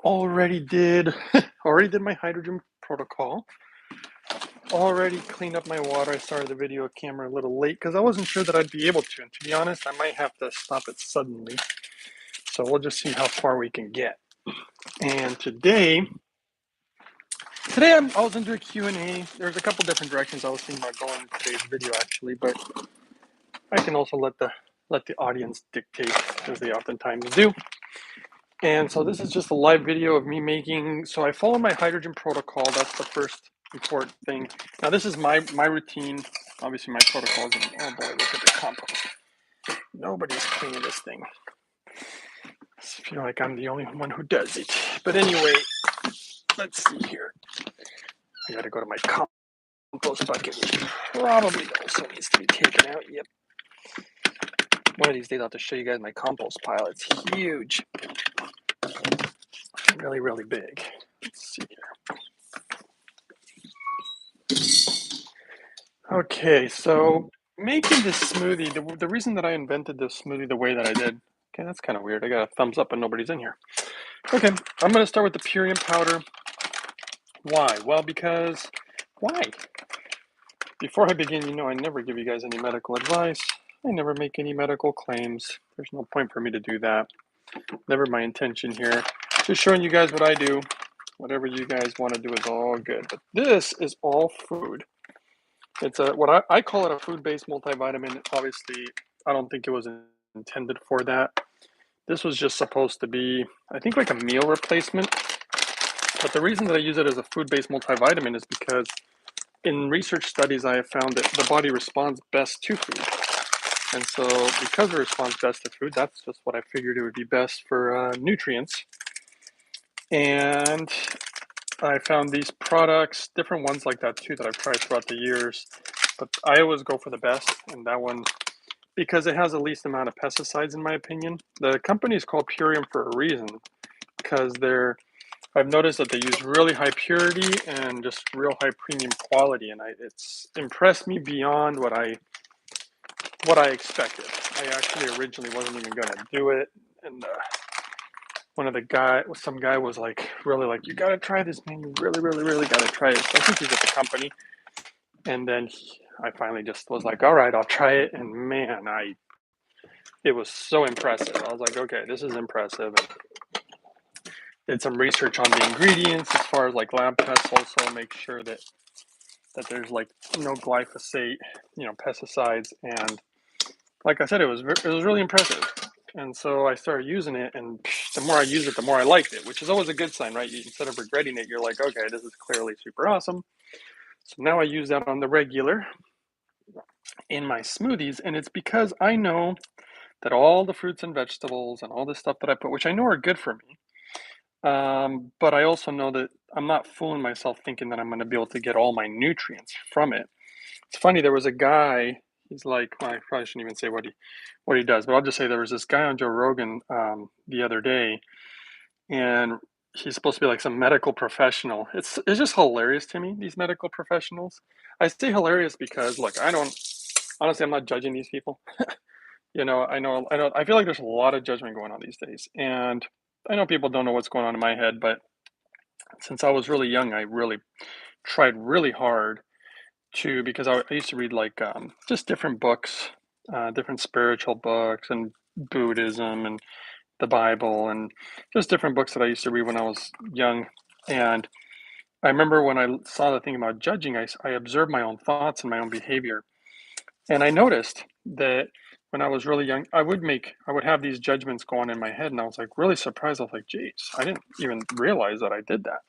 already did already did my hydrogen protocol. Already cleaned up my water. I started the video camera a little late because I wasn't sure that I'd be able to. And to be honest, I might have to stop it suddenly. So we'll just see how far we can get. And today I was going to do a Q&A. There's a couple different directions I was thinking about going in today's video actually, but I can also let the audience dictate, as they oftentimes do. And so this is just a live video of me making, so I follow my hydrogen protocol. That's the first important thing. Now this is my routine. Obviously my protocol is, oh boy, look at the compost. Nobody's cleaning this thing. I feel like I'm the only one who does it. But anyway, let's see here. I gotta go to my compost bucket, which probably also needs to be taken out. Yep. One of these days I'll have to show you guys my compost pile. It's huge. Really, really big. Let's see here. Okay, so making this smoothie, the reason that I invented this smoothie the way that I did, okay, that's kind of weird. I got a thumbs up and nobody's in here. Okay, I'm going to start with the purine powder. Why? Well, because, why? Before I begin, you know I never give you guys any medical advice. I never make any medical claims. There's no point for me to do that. Never my intention here. Just showing you guys what I do. Whatever you guys want to do is all good. But this is all food. It's what I call it a food-based multivitamin. Obviously, I don't think it was intended for that. This was just supposed to be, I think, like a meal replacement. But the reason that I use it as a food-based multivitamin is because in research studies, I have found that the body responds best to food. And so because it responds best to food, that's just what I figured it would be best for nutrients. And I found these products, different ones like that too, that I've tried throughout the years. But I always go for the best, and that one, because it has the least amount of pesticides, in my opinion. The company is called Purium for a reason, because I've noticed that they use really high purity and just real high premium quality, and it's impressed me beyond what I expected. I actually originally wasn't even going to do it, and some guy was like, really like, you got to try this, man. You really, really, really got to try it. So I think he's at the company, and then I finally just was like, all right, I'll try it, and man, it was so impressive. I was like, okay, this is impressive. And did some research on the ingredients as far as like lab tests, also make sure that there's like no glyphosate, pesticides, and like I said, it was really impressive. And so I started using it, and the more I use it, the more I liked it, which is always a good sign, right? Instead of regretting it, you're like, okay, this is clearly super awesome. So now I use that on the regular in my smoothies, and it's because I know that all the fruits and vegetables and all the stuff that I put, which I know are good for me, but I also know that I'm not fooling myself thinking that I'm going to be able to get all my nutrients from it. It's funny, there was a guy, he's like, well, I probably shouldn't even say what he does, but I'll just say there was this guy on Joe Rogan the other day, and he's supposed to be like some medical professional. It's just hilarious to me, these medical professionals. I say hilarious because, look, honestly, I'm not judging these people. I feel like there's a lot of judgment going on these days, and I know people don't know what's going on in my head, but since I was really young, I really tried really hard because I used to read like just different books, different spiritual books and Buddhism and the Bible and just different books that I used to read when I was young. And I remember when I saw the thing about judging, I observed my own thoughts and my own behavior. And I noticed that when I was really young, I would have these judgments go on in my head. And I was like really surprised. I was like, geez, I didn't even realize that I did that.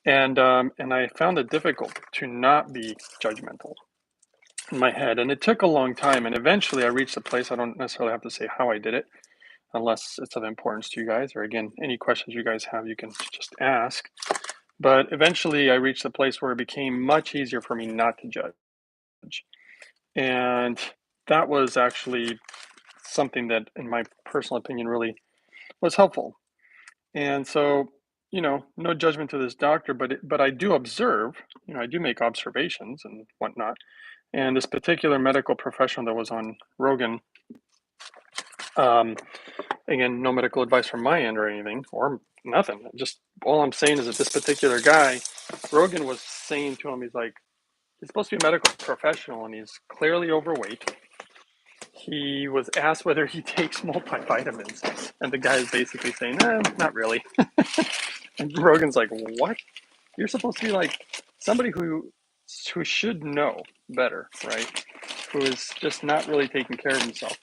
And I found it difficult to not be judgmental in my head. And it took a long time. And eventually I reached a place, I don't necessarily have to say how I did it, unless it's of importance to you guys, or again, any questions you guys have, you can just ask. But eventually I reached a place where it became much easier for me not to judge. And that was actually something that, in my personal opinion, really was helpful. And so, no judgment to this doctor, but I do observe, I do make observations and whatnot. And this particular medical professional that was on Rogan, Um, Again, no medical advice from my end or anything, or nothing. Just all I'm saying is that this particular guy, Rogan was saying to him, he's supposed to be a medical professional and he's clearly overweight. He was asked whether he takes multivitamins, and the guy is basically saying, not really. And Rogan's like, what? You're supposed to be like somebody who should know better, right? Who is just not really taking care of himself.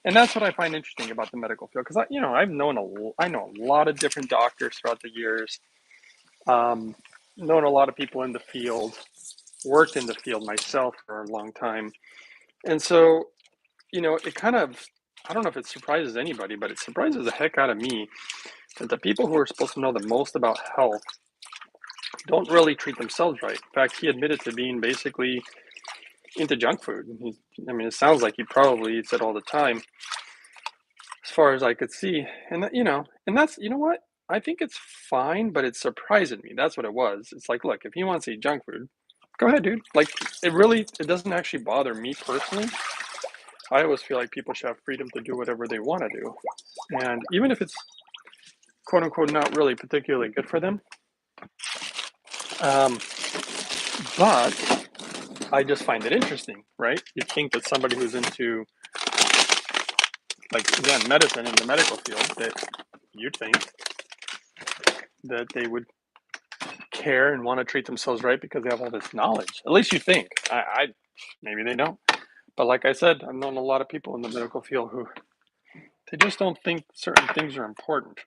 And that's what I find interesting about the medical field, because I know a lot of different doctors throughout the years, um, known a lot of people in the field, worked in the field myself for a long time, and so it kind of, I don't know if it surprises anybody, but it surprises the heck out of me that the people who are supposed to know the most about health don't really treat themselves right. In fact, he admitted to being basically into junk food. It sounds like he probably eats it all the time, as far as I could see. And and that's, what? I think it's fine, but it's surprising me. That's what it was. It's like, look, if he wants to eat junk food, go ahead, dude. Like, it doesn't actually bother me personally. I always feel like people should have freedom to do whatever they want to do. And even if it's quote unquote not really particularly good for them, um, but I just find it interesting, right? You'd think that somebody who's into, like, again, medicine in the medical field, that you'd think that they would care and want to treat themselves right because they have all this knowledge. At least you think. I maybe they don't. But like I said, I've known a lot of people in the medical field who they just don't think certain things are important.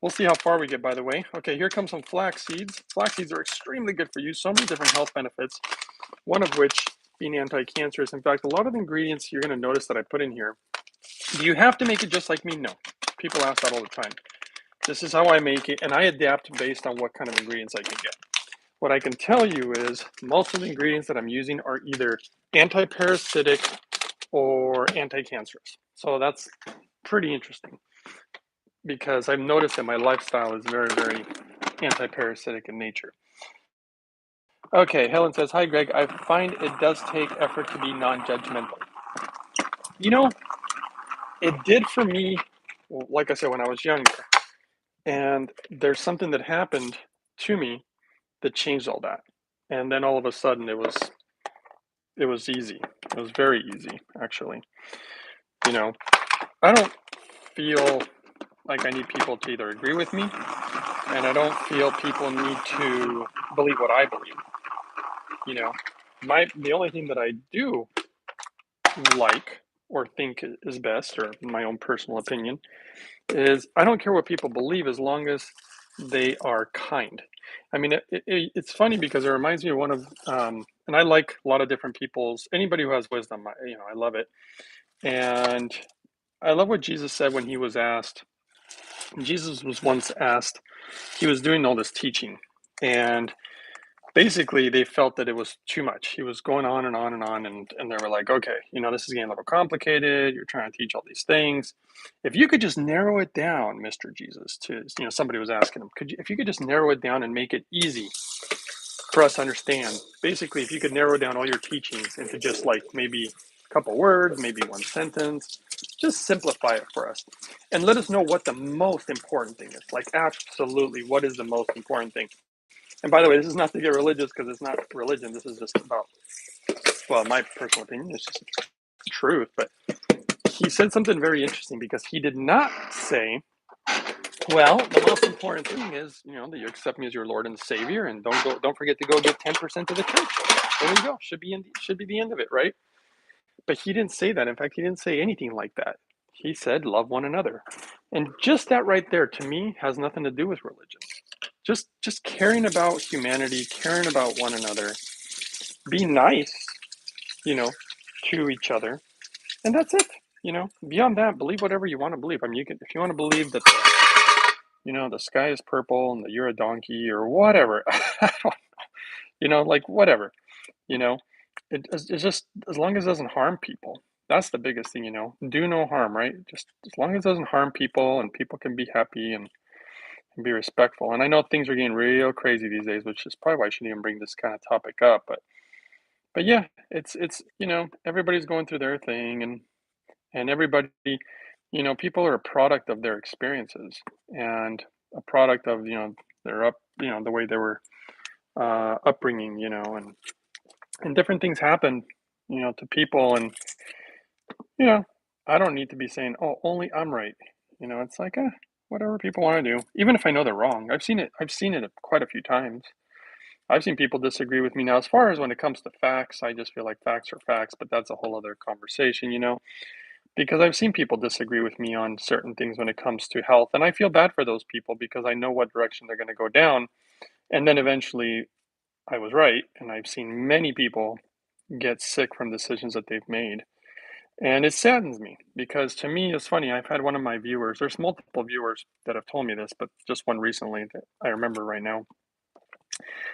We'll see how far we get, by the way. Okay, here comes some flax seeds. Flax seeds are extremely good for you. So many different health benefits, one of which being anti-cancerous. In fact, a lot of the ingredients you're going to notice that I put in here, do you have to make it just like me? No. People ask that all the time. This is how I make it, and I adapt based on what kind of ingredients I can get. What I can tell you is most of the ingredients that I'm using are either anti-parasitic or anti-cancerous. So that's pretty interesting, because I've noticed that my lifestyle is very, very anti-parasitic in nature. Okay, Helen says, hi, Greg. I find it does take effort to be non-judgmental. You know, it did for me, like I said, when I was younger. And there's something that happened to me that changed all that. And then all of a sudden it was easy. It was very easy, actually. You know, I don't feel like I need people to either agree with me, and I don't feel people need to believe what I believe. You know, the only thing that I do like or think is best, or my own personal opinion, is I don't care what people believe as long as they are kind. It's funny because it reminds me of one of, and I like a lot of different people's, anybody who has wisdom, I love it. And I love what Jesus said when he was asked. Jesus was once asked, he was doing all this teaching, and basically they felt that it was too much. He was going on and on and on, and they were like, okay, this is getting a little complicated. You're trying to teach all these things. If you could just narrow it down, Mr. Jesus, to, somebody was asking him, if you could just narrow it down and make it easy for us to understand. Basically, if you could narrow down all your teachings into just like maybe a couple words, maybe one sentence, just simplify it for us and let us know what the most important thing is. Like, absolutely, what is the most important thing? And by the way, this is not to get religious, because it's not religion. This is just about, well, my personal opinion. It's just truth. But he said something very interesting, because he did not say, well, the most important thing is, that you accept me as your Lord and Savior, and don't forget to go give 10% to the church. There you go. Should be the end of it, right? But he didn't say that. In fact, he didn't say anything like that. He said, love one another. And just that right there, to me, has nothing to do with religion. Just caring about humanity, caring about one another, be nice, you know, to each other, and that's it. Beyond that, believe whatever you want to believe. If you want to believe that the sky is purple and that you're a donkey or whatever, like whatever, you know, it's just as long as it doesn't harm people. That's the biggest thing, do no harm, right? Just as long as it doesn't harm people and people can be happy and be respectful. And I know things are getting real crazy these days, which is probably why I shouldn't even bring this kind of topic up. But yeah, it's everybody's going through their thing, and everybody, People are a product of their experiences and a product of, their the way they were upbringing, and different things happen, to people. And, you know, I don't need to be saying, oh, only I'm right. It's like, whatever people want to do, even if I know they're wrong. I've seen it quite a few times. I've seen people disagree with me. Now, as far as when it comes to facts, I just feel like facts are facts, but that's a whole other conversation, because I've seen people disagree with me on certain things when it comes to health. And I feel bad for those people because I know what direction they're going to go down. And then eventually I was right. And I've seen many people get sick from decisions that they've made. And it saddens me because to me, it's funny. I've had one of my viewers, there's multiple viewers that have told me this, but just one recently that I remember right now.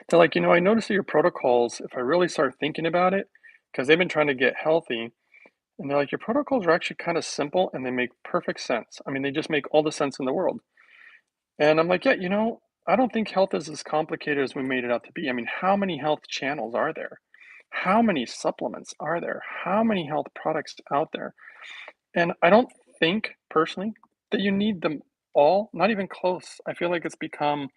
They're like, I noticed that your protocols, if I really start thinking about it, because they've been trying to get healthy, and they're like, your protocols are actually kind of simple and they make perfect sense. I mean, they just make all the sense in the world. And I'm like, yeah, I don't think health is as complicated as we made it out to be. I mean, how many health channels are there? How many supplements are there? How many health products out there? And I don't think personally that you need them all, not even close. I feel like it's become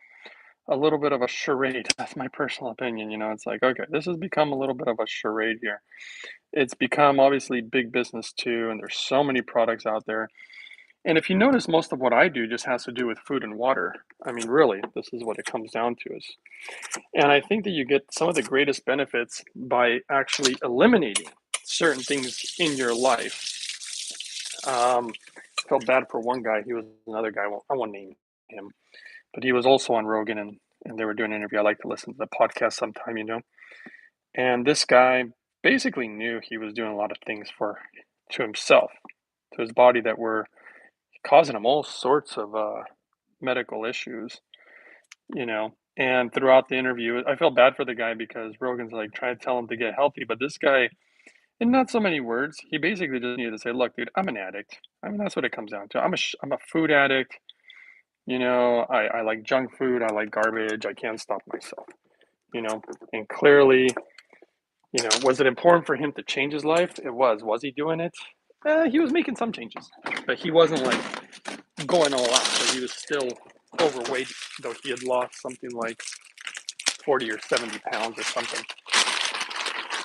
a little bit of a charade. That's my personal opinion. It's like, okay, this has become a little bit of a charade here. It's become obviously big business too, and there's so many products out there. And if you notice, most of what I do just has to do with food and water. I mean, really, this is what it comes down to is. And I think that you get some of the greatest benefits by actually eliminating certain things in your life. I felt bad for one guy. He was another guy. Well, I won't name him, but he was also on Rogan, and they were doing an interview. I like to listen to the podcast sometime. And this guy basically knew he was doing a lot of things to himself, to his body that were causing him all sorts of medical issues, And throughout the interview, I felt bad for the guy because Rogan's like trying to tell him to get healthy, but this guy, in not so many words, he basically just needed to say, "Look, dude, I'm an addict. I mean, that's what it comes down to. I'm a food addict. I like junk food. I like garbage. I can't stop myself. You know, and clearly, was it important for him to change his life? It was. Was he doing it? He was making some changes, but he wasn't like going all out. So he was still overweight, though he had lost something like 40 or 70 pounds or something.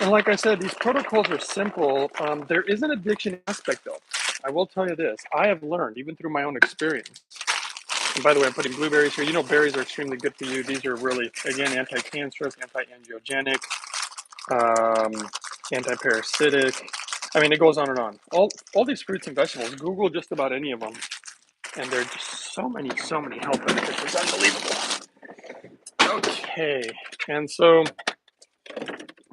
And like I said, these protocols are simple. There is an addiction aspect, though. I will tell you this. I have learned, even through my own experience. And by the way, I'm putting blueberries here. Berries are extremely good for you. These are really, again, anti-cancerous, anti-angiogenic, anti-parasitic. I mean, it goes on and on. All these fruits and vegetables, Google just about any of them. And there are just so many health benefits. It's unbelievable. Okay. And so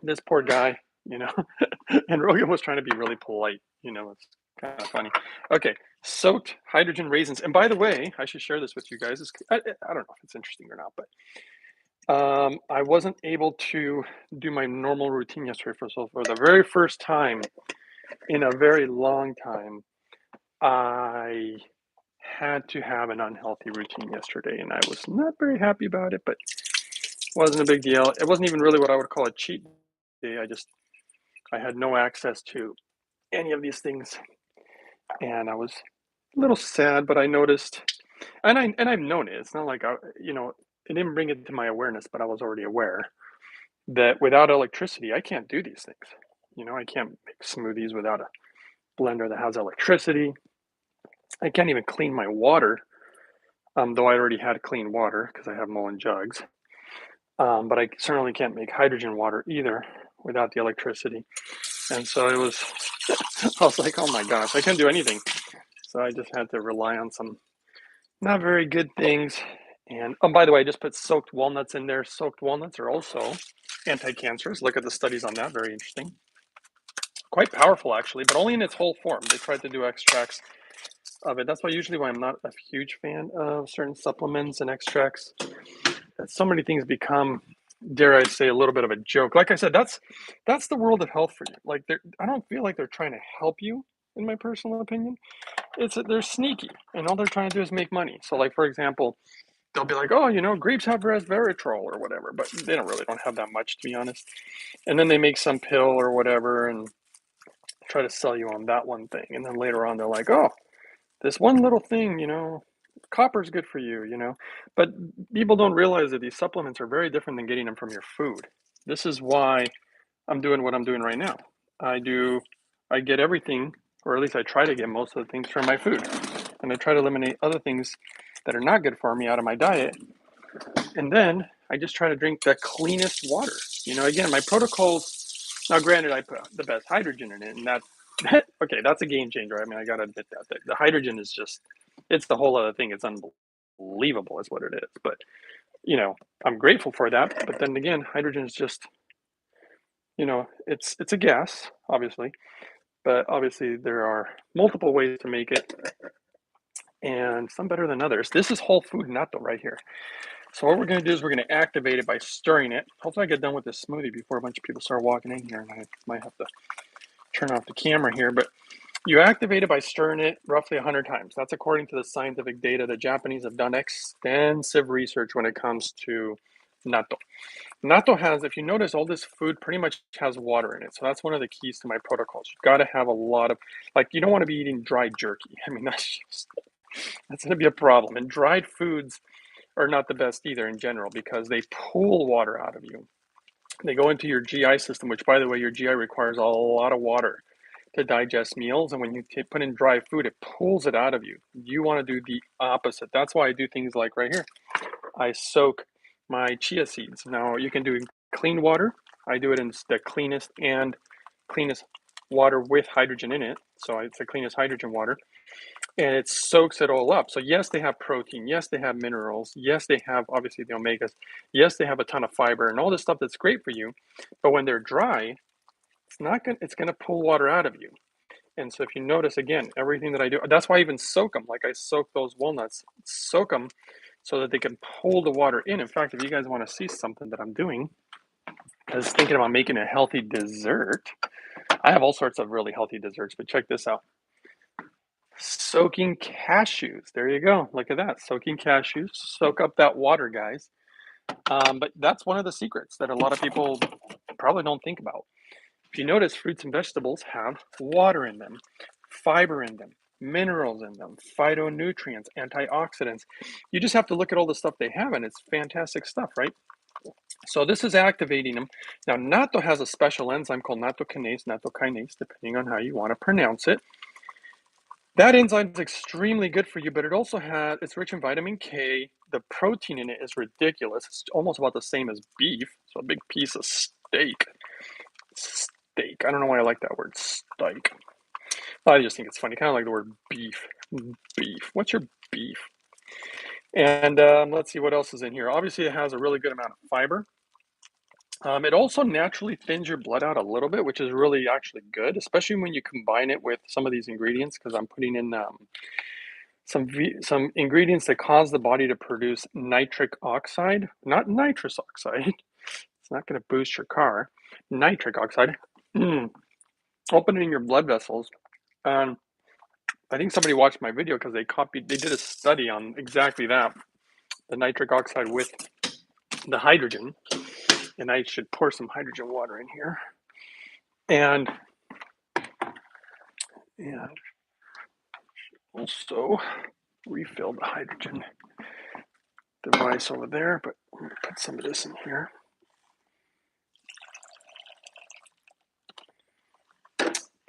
this poor guy, and Rogan was trying to be really polite, it's kind of funny. Okay. Soaked hydrogen raisins. And by the way, I should share this with you guys. I don't know if it's interesting or not, but I wasn't able to do my normal routine yesterday. For the very first time in a very long time, I had to have an unhealthy routine yesterday, and I was not very happy about it, but it wasn't a big deal. It wasn't even really what I would call a cheat day. I had no access to any of these things, and I was a little sad, but I noticed, and I've known it. It's not like it didn't bring it to my awareness, but I was already aware that without electricity, I can't do these things. I can't make smoothies without a blender that has electricity. I can't even clean my water, though I already had clean water because I have Mullen jugs. But I certainly can't make hydrogen water either without the electricity. And so it was, I was like, oh my gosh, I can't do anything. So I just had to rely on some not very good things. And oh, by the way, I just put soaked walnuts in there. Soaked walnuts are also anti-cancerous. Look at the studies on that. Very interesting. Quite powerful, actually, but only in its whole form. They tried to do extracts of it. That's why I'm not a huge fan of certain supplements and extracts. That so many things become, dare I say, a little bit of a joke. Like I said, that's the world of health for you. Like I don't feel like they're trying to help you, in my personal opinion. They're sneaky, and all they're trying to do is make money. So, like for example, they'll be like, oh, grapes have resveratrol or whatever, but they don't have that much, to be honest. And then they make some pill or whatever and try to sell you on that one thing, and then later on they're like, oh, this one little thing, copper is good for you, but people don't realize that these supplements are very different than getting them from your food. This is why I'm doing what I'm doing right now. I do, I get everything, or at least I try to get most of the things from my food. And I try to eliminate other things that are not good for me out of my diet. And then I just try to drink the cleanest water. Again, my protocols, now granted, I put the best hydrogen in it, and that's, okay, that's a game changer. I mean, I got to admit that. The hydrogen is just, it's the whole other thing. It's unbelievable, is what it is. But, I'm grateful for that. But then again, hydrogen is just, it's a gas, obviously, but obviously there are multiple ways to make it, and some better than others. This is whole food natto right here. So what we're going to do is we're going to activate it by stirring it. Hopefully I get done with this smoothie before a bunch of people start walking in here, and I might have to turn off the camera here. But you activate it by stirring it roughly 100 times. That's according to the scientific data. The Japanese have done extensive research when it comes to natto. Natto has, if you notice, all this food pretty much has water in it. So that's one of the keys to my protocols. You've got to have a lot of, like, you don't want to be eating dry jerky. I mean, that's going to be a problem. And dried foods are not the best either in general because they pull water out of you. They go into your GI system, which, by the way, your GI requires a lot of water to digest meals. And when you put in dry food, it pulls it out of you. You want to do the opposite. That's why I do things like right here. I soak my chia seeds. Now, you can do clean water. I do it in the cleanest water with hydrogen in it. So it's the cleanest hydrogen water. And it soaks it all up. So yes, they have protein. Yes, they have minerals. Yes, they have obviously the omegas. Yes, they have a ton of fiber and all this stuff that's great for you. But when they're dry, it's gonna pull water out of you. And so if you notice, again, everything that I do, that's why I even soak them. Like I soak those walnuts, soak them so that they can pull the water in. In fact, if you guys want to see something that I'm doing, I was thinking about making a healthy dessert. I have all sorts of really healthy desserts, but check this out. Soaking cashews. There you go. Look at that. Soaking cashews. Soak up that water, guys. But that's one of the secrets that a lot of people probably don't think about. If you notice, fruits and vegetables have water in them, fiber in them, minerals in them, phytonutrients, antioxidants. You just have to look at all the stuff they have, and it's fantastic stuff, right? So this is activating them. Now, natto has a special enzyme called nattokinase, depending on how you want to pronounce it. That enzyme is extremely good for you, but it's rich in vitamin K. The protein in it is ridiculous. It's almost about the same as beef. So a big piece of steak. Steak. I don't know why I like that word, steak. I just think it's funny. Kind of like the word beef. Beef. What's your beef? And let's see what else is in here. Obviously, it has a really good amount of fiber. It also naturally thins your blood out a little bit, which is really actually good, especially when you combine it with some of these ingredients, because I'm putting in some ingredients that cause the body to produce nitric oxide, not nitrous oxide. It's not going to boost your car. Nitric oxide, opening your blood vessels. I think somebody watched my video because they did a study on exactly that, the nitric oxide with the hydrogen. And I should pour some hydrogen water in here. And also refill the hydrogen device over there, but I'm going to put some of this in here.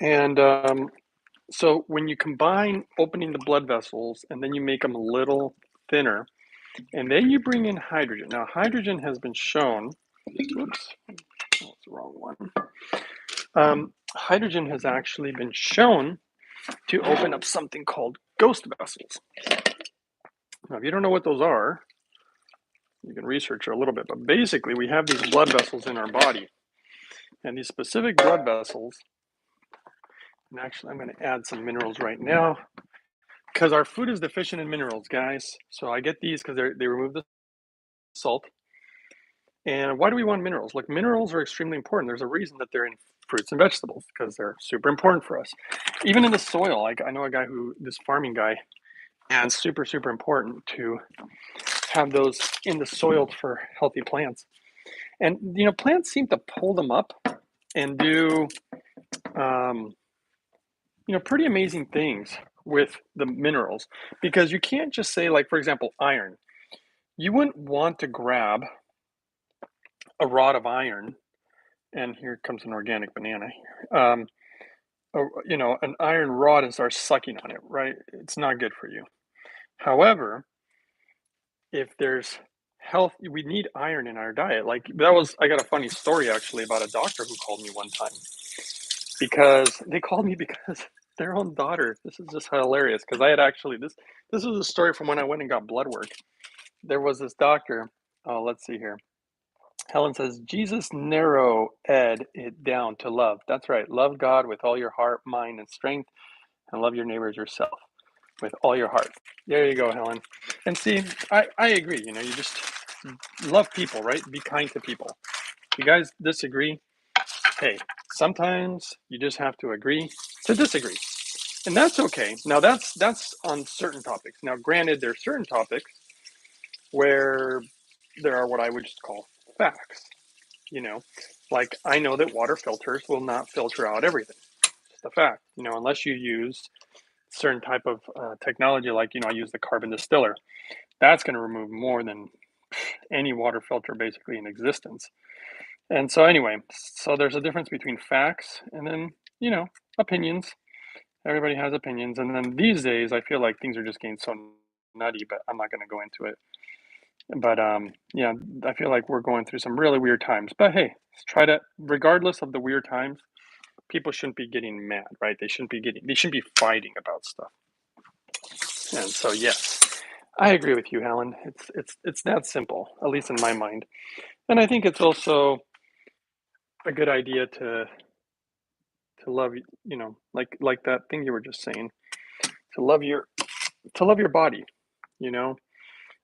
And so when you combine opening the blood vessels and then you make them a little thinner, and then you bring in hydrogen. Now, hydrogen has been shown, oops, that's the wrong one. Hydrogen has actually been shown to open up something called ghost vessels. Now, if you don't know what those are, you can research it a little bit, but basically we have these blood vessels in our body, and these specific blood vessels, and actually I'm going to add some minerals right now because our food is deficient in minerals, guys. So I get these because they remove the salt. And why do we want minerals? Look, minerals are extremely important. There's a reason that they're in fruits and vegetables because they're super important for us. Even in the soil, like I know a guy this farming guy, and it's super, super important to have those in the soil for healthy plants. And, plants seem to pull them up and do, pretty amazing things with the minerals, because you can't just say, like, for example, iron. You wouldn't want to grab a rod of iron, and here comes an organic banana here. An iron rod and start sucking on it, right? It's not good for you. However, if there's health, we need iron in our diet. Like I got a funny story actually about a doctor who called me one time because they called me because their own daughter. This is just hilarious because I had actually this was a story from when I went and got blood work. There was this doctor. Oh, let's see here. Helen says, Jesus narrow ed it down to love. That's right. Love God with all your heart, mind, and strength, and love your neighbors yourself with all your heart. There you go, Helen. And see, I agree. You just love people, right? Be kind to people. If you guys disagree, hey, sometimes you just have to agree to disagree. And that's okay. Now that's on certain topics. Now, granted, there are certain topics where there are what I would just call facts. Like I know that water filters will not filter out everything. Just a fact. Unless you use certain type of technology, like I use the carbon distiller. That's going to remove more than any water filter basically in existence. And so anyway, so there's a difference between facts and then opinions. Everybody has opinions, and then these days I feel like things are just getting so nutty. But I'm not going to go into it. But yeah, I feel like we're going through some really weird times. But hey, let's try to, regardless of the weird times, people shouldn't be getting mad, right? They shouldn't be fighting about stuff. And so yes, I agree with you, Helen. It's that simple, at least in my mind. And I think it's also a good idea to love, like that thing you were just saying, to love your body, you know?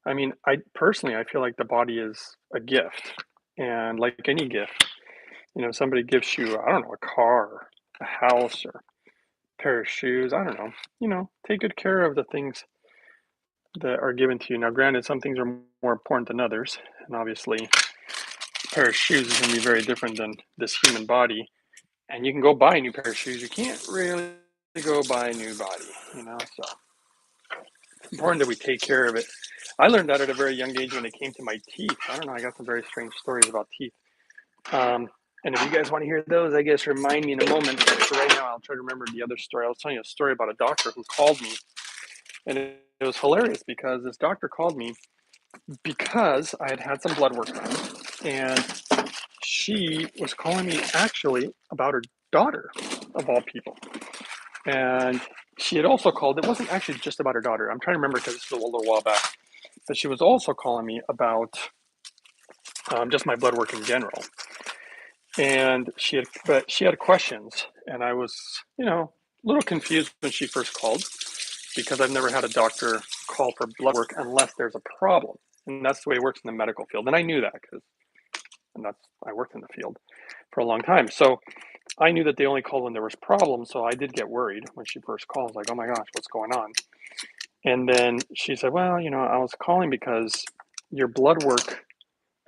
I mean, I personally, I feel like the body is a gift. And like any gift, somebody gives you, I don't know, a car, a house, or a pair of shoes, I don't know, take good care of the things that are given to you. Now, granted, some things are more important than others. And obviously, a pair of shoes is going to be very different than this human body. And you can go buy a new pair of shoes. You can't really go buy a new body, so it's important that we take care of it. I learned that at a very young age when it came to my teeth. I don't know, I got some very strange stories about teeth. And if you guys want to hear those, I guess remind me in a moment. But for right now, I'll try to remember the other story. I was telling you a story about a doctor who called me, and it was hilarious because this doctor called me because I had had some blood work done, and she was calling me actually about her daughter, of all people. And she had also called, it wasn't actually just about her daughter. I'm trying to remember because this was a little while back. But she was also calling me about just my blood work in general. And she had questions, and I was, a little confused when she first called because I've never had a doctor call for blood work unless there's a problem, and that's the way it works in the medical field. And I knew that because, I worked in the field for a long time, so I knew that they only called when there was problems. So I did get worried when she first called. I was like, oh my gosh, what's going on? And then she said, well, I was calling because your blood work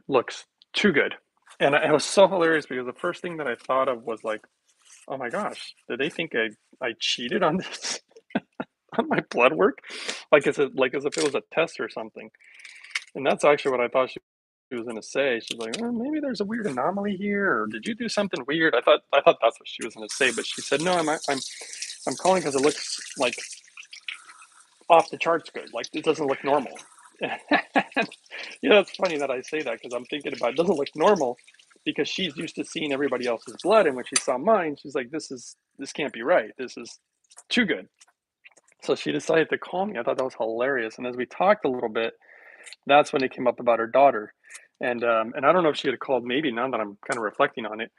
looks too good. And it was so hilarious because the first thing that I thought of was like, oh my gosh, did they think I cheated on this on my blood work? Like as if it was a test or something. And that's actually what I thought she was gonna say. She's like, maybe there's a weird anomaly here, or did you do something weird? I thought that's what she was gonna say, but she said, no, I'm calling because it looks like off the charts good. Like it doesn't look normal. It's funny that I say that because I'm thinking about it doesn't look normal because she's used to seeing everybody else's blood, and when she saw mine, she's like, this can't be right. This is too good. So she decided to call me. I thought that was hilarious. And as we talked a little bit, that's when it came up about her daughter. And I don't know if she had called, maybe now that I'm kind of reflecting on it,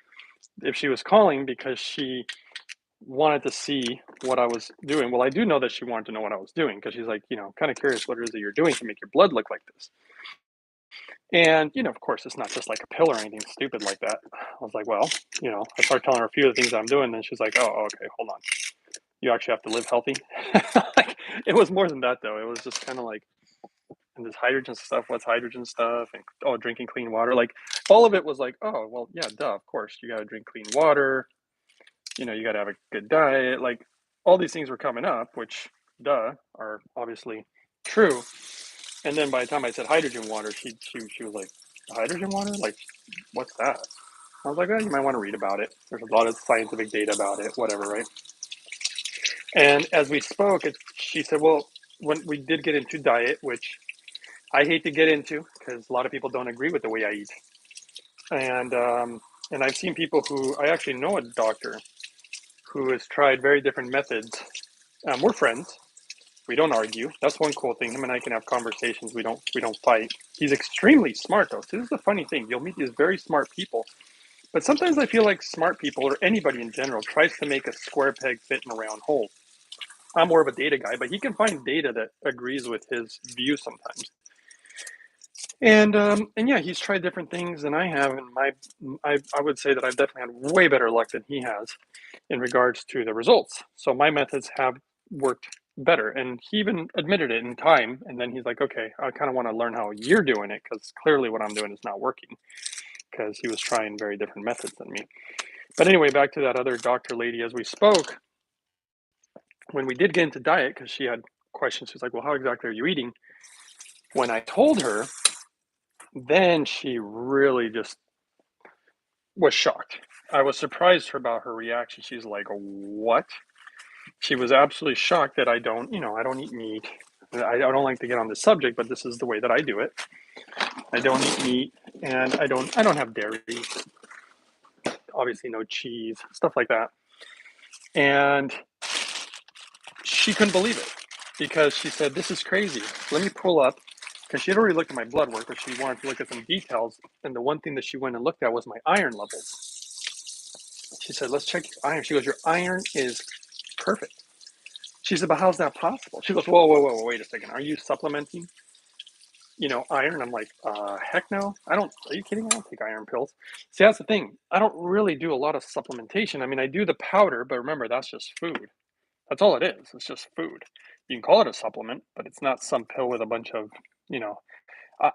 if she was calling because she wanted to see what I was doing. Well, I do know that she wanted to know what I was doing because she's like, kind of curious what it is that you're doing to make your blood look like this. And, of course, it's not just like a pill or anything stupid like that. I was like, well, I started telling her a few of the things I'm doing. And she's like, oh, okay, hold on. You actually have to live healthy. Like, it was more than that, though. It was just kind of like, and this hydrogen stuff, what's hydrogen stuff? And, drinking clean water. Like, all of it was like, oh, well, yeah, duh, of course. You got to drink clean water. You got to have a good diet. Like, all these things were coming up, which duh, are obviously true. And then by the time I said hydrogen water, she was like, hydrogen water? Like, what's that? I was like, oh, you might want to read about it. There's a lot of scientific data about it, whatever, right? And as we spoke, she said, well, when we did get into diet, which I hate to get into because a lot of people don't agree with the way I eat. And I've seen people who, I actually know a doctor who has tried very different methods. We're friends. We don't argue. That's one cool thing. Him and I can have conversations. We don't fight. He's extremely smart though. So this is the funny thing. You'll meet these very smart people, but sometimes I feel like smart people or anybody in general tries to make a square peg fit in a round hole. I'm more of a data guy, but he can find data that agrees with his view sometimes. And yeah, he's tried different things than I have, and I would say that I've definitely had way better luck than he has in regards to the results. So my methods have worked better, and he even admitted it in time. And then he's like, "Okay, I kind of want to learn how you're doing it because clearly what I'm doing is not working." Because he was trying very different methods than me. But anyway, back to that other doctor lady. As we spoke, when we did get into diet, because she had questions, she's like, "Well, how exactly are you eating?" When I told her, then she really just was shocked. I was surprised about her reaction. She's like, "What?" She was absolutely shocked that I don't eat meat. I don't like to get on the subject, but this is the way that I do it. I don't eat meat, and I don't have dairy. Obviously, no cheese, stuff like that. And she couldn't believe it because she said, "This is crazy. Let me pull up." Because she had already looked at my blood work, but she wanted to look at some details. And the one thing that she went and looked at was my iron levels. She said, "Let's check your iron." She goes, "Your iron is perfect." She said, "But how's that possible?" She goes, "Whoa, whoa, whoa, wait a second. Are you supplementing, iron?" I'm like, heck no. I don't, are you kidding? I don't take iron pills. See, that's the thing. I don't really do a lot of supplementation. I mean, I do the powder, but remember, that's just food. That's all it is. It's just food. You can call it a supplement, but it's not some pill with a bunch of, you know,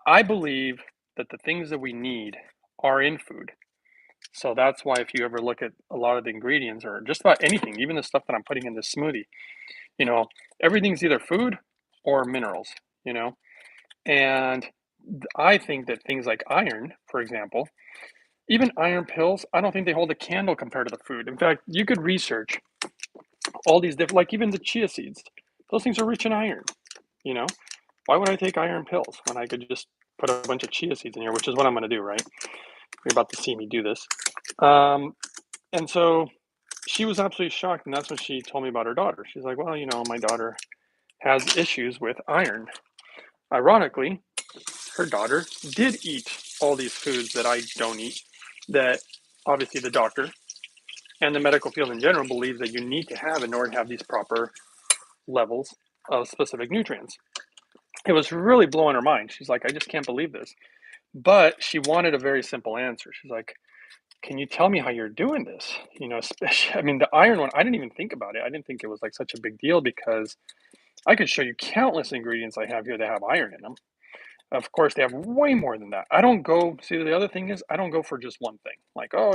I believe that the things that we need are in food. So that's why if you ever look at a lot of the ingredients or just about anything, even the stuff that I'm putting in this smoothie, you know, everything's either food or minerals, you know. And I think that things like iron, for example, even iron pills, I don't think they hold a candle compared to the food. In fact, you could research all these different, like even the chia seeds, those things are rich in iron, you know. Why would I take iron pills when I could just put a bunch of chia seeds in here, which is what I'm going to do, right? You're about to see me do this. And so she was absolutely shocked. And that's when she told me about her daughter. She's like, "Well, my daughter has issues with iron." Ironically, her daughter did eat all these foods that I don't eat, that obviously the doctor and the medical field in general believes that you need to have in order to have these proper levels of specific nutrients. It was really blowing her mind. She's like, "I just can't believe this." But she wanted a very simple answer. She's like, "Can you tell me how you're doing this?" Especially, I mean, the iron one, I didn't even think about it. I didn't think it was like such a big deal because I could show you countless ingredients I have here that have iron in them. Of course, they have way more than that. I don't go, see, the other thing is, I don't go for just one thing. Like, oh,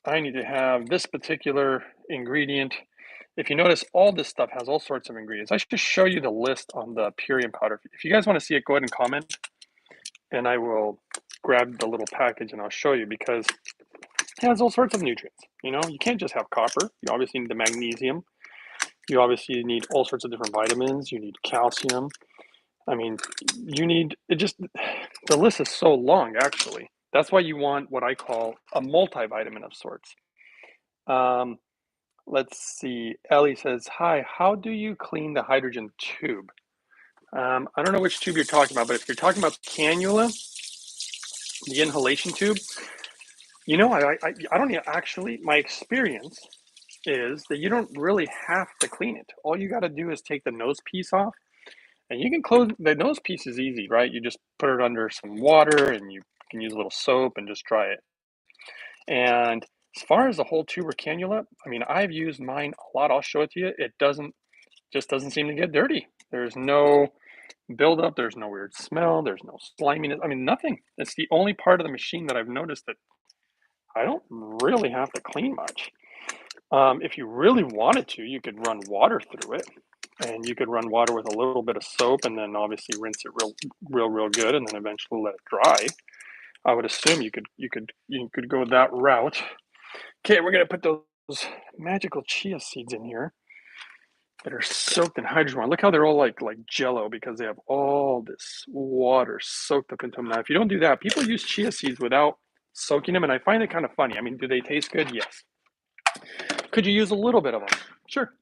I need to have this particular ingredient. If you notice, all this stuff has all sorts of ingredients. I should just show you the list on the Purium powder. If you guys want to see it, go ahead and comment, and I will grab the little package and I'll show you because it has all sorts of nutrients. You can't just have copper. You obviously need the magnesium. You obviously need all sorts of different vitamins. You need calcium. I mean, you need it just the list is so long, actually. That's why you want what I call a multivitamin of sorts. Um, let's see. Ellie says, "Hi, how do you clean the hydrogen tube?" I don't know which tube you're talking about, but if you're talking about cannula, the inhalation tube, I don't actually, my experience is that you don't really have to clean it. All you got to do is take the nose piece off. And you can close the nose piece is easy, right? You just put it under some water and you can use a little soap and just dry it. And as far as the whole tube or cannula, I mean, I've used mine a lot. I'll show it to you. It just doesn't seem to get dirty. There's no buildup. There's no weird smell. There's no sliminess. I mean, nothing. It's the only part of the machine that I've noticed that I don't really have to clean much. If you really wanted to, you could run water through it. And you could run water with a little bit of soap and then obviously rinse it real good and then eventually let it dry. I would assume you could go that route. Okay, we're gonna put those magical chia seeds in here that are soaked in hydrogen water. Look how they're all like jello because they have all this water soaked up into them. Now, if you don't do that, people use chia seeds without soaking them, and I find it kind of funny. I mean, do they taste good? Yes. Could you use a little bit of them? Sure.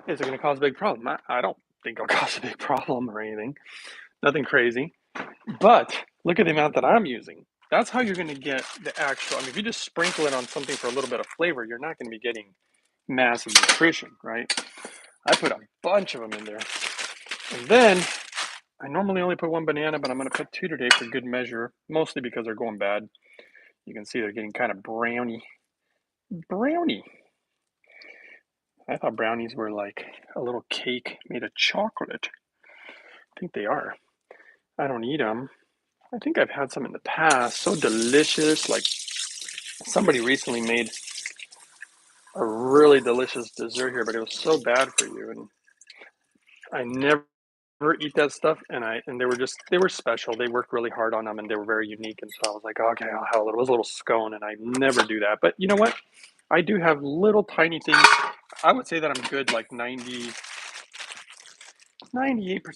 Is it going to cause a big problem? I don't think it'll cause a big problem or anything. Nothing crazy. But look at the amount that I'm using. That's how you're going to get the actual. I mean, if you just sprinkle it on something for a little bit of flavor, you're not going to be getting massive nutrition, right? I put a bunch of them in there. And then I normally only put one banana, but I'm going to put two today for good measure, mostly because they're going bad. You can see they're getting kind of brownie. Brownie. I thought brownies were like a little cake made of chocolate. I think they are. I don't eat them. I think I've had some in the past. So delicious. Like somebody recently made a really delicious dessert here, but it was so bad for you. And I never eat that stuff. And they were special. They worked really hard on them and they were very unique. And so I was like, okay, I'll have a little. It was a little scone, and I never do that. But you know what? I do have little tiny things. I would say that I'm good like 98%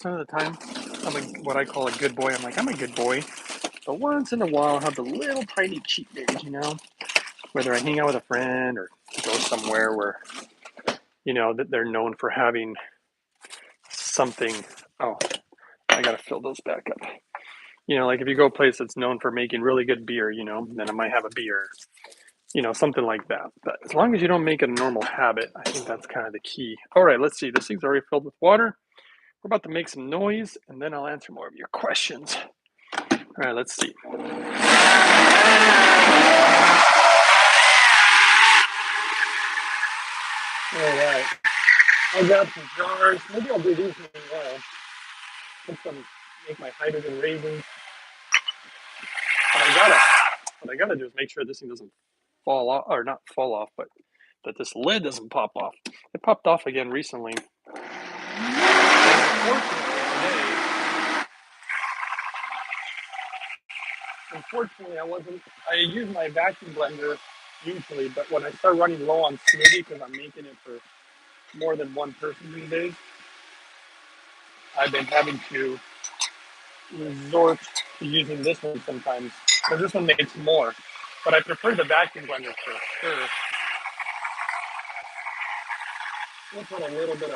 of the time. What I call a good boy. I'm a good boy. But once in a while, I'll have the little tiny cheat days, whether I hang out with a friend or go somewhere where, that they're known for having something. Oh, I got to fill those back up. Like if you go a place that's known for making really good beer, then I might have a beer, something like that. But as long as you don't make it a normal habit, I think that's kind of the key. All right, let's see. This thing's already filled with water. We're about to make some noise, and then I'll answer more of your questions. All right, let's see. All right. I got some jars. Maybe I'll do these as well. Make my hydrogen raisins. What I gotta do is make sure this thing doesn't fall off, or not fall off, but that this lid doesn't pop off. It popped off again recently. Unfortunately, I use my vacuum blender usually, but when I start running low on smoothie, because I'm making it for more than one person these days, I've been having to resort to using this one sometimes, because this one makes more. But I prefer the vacuum blender for sure. We'll put a little bit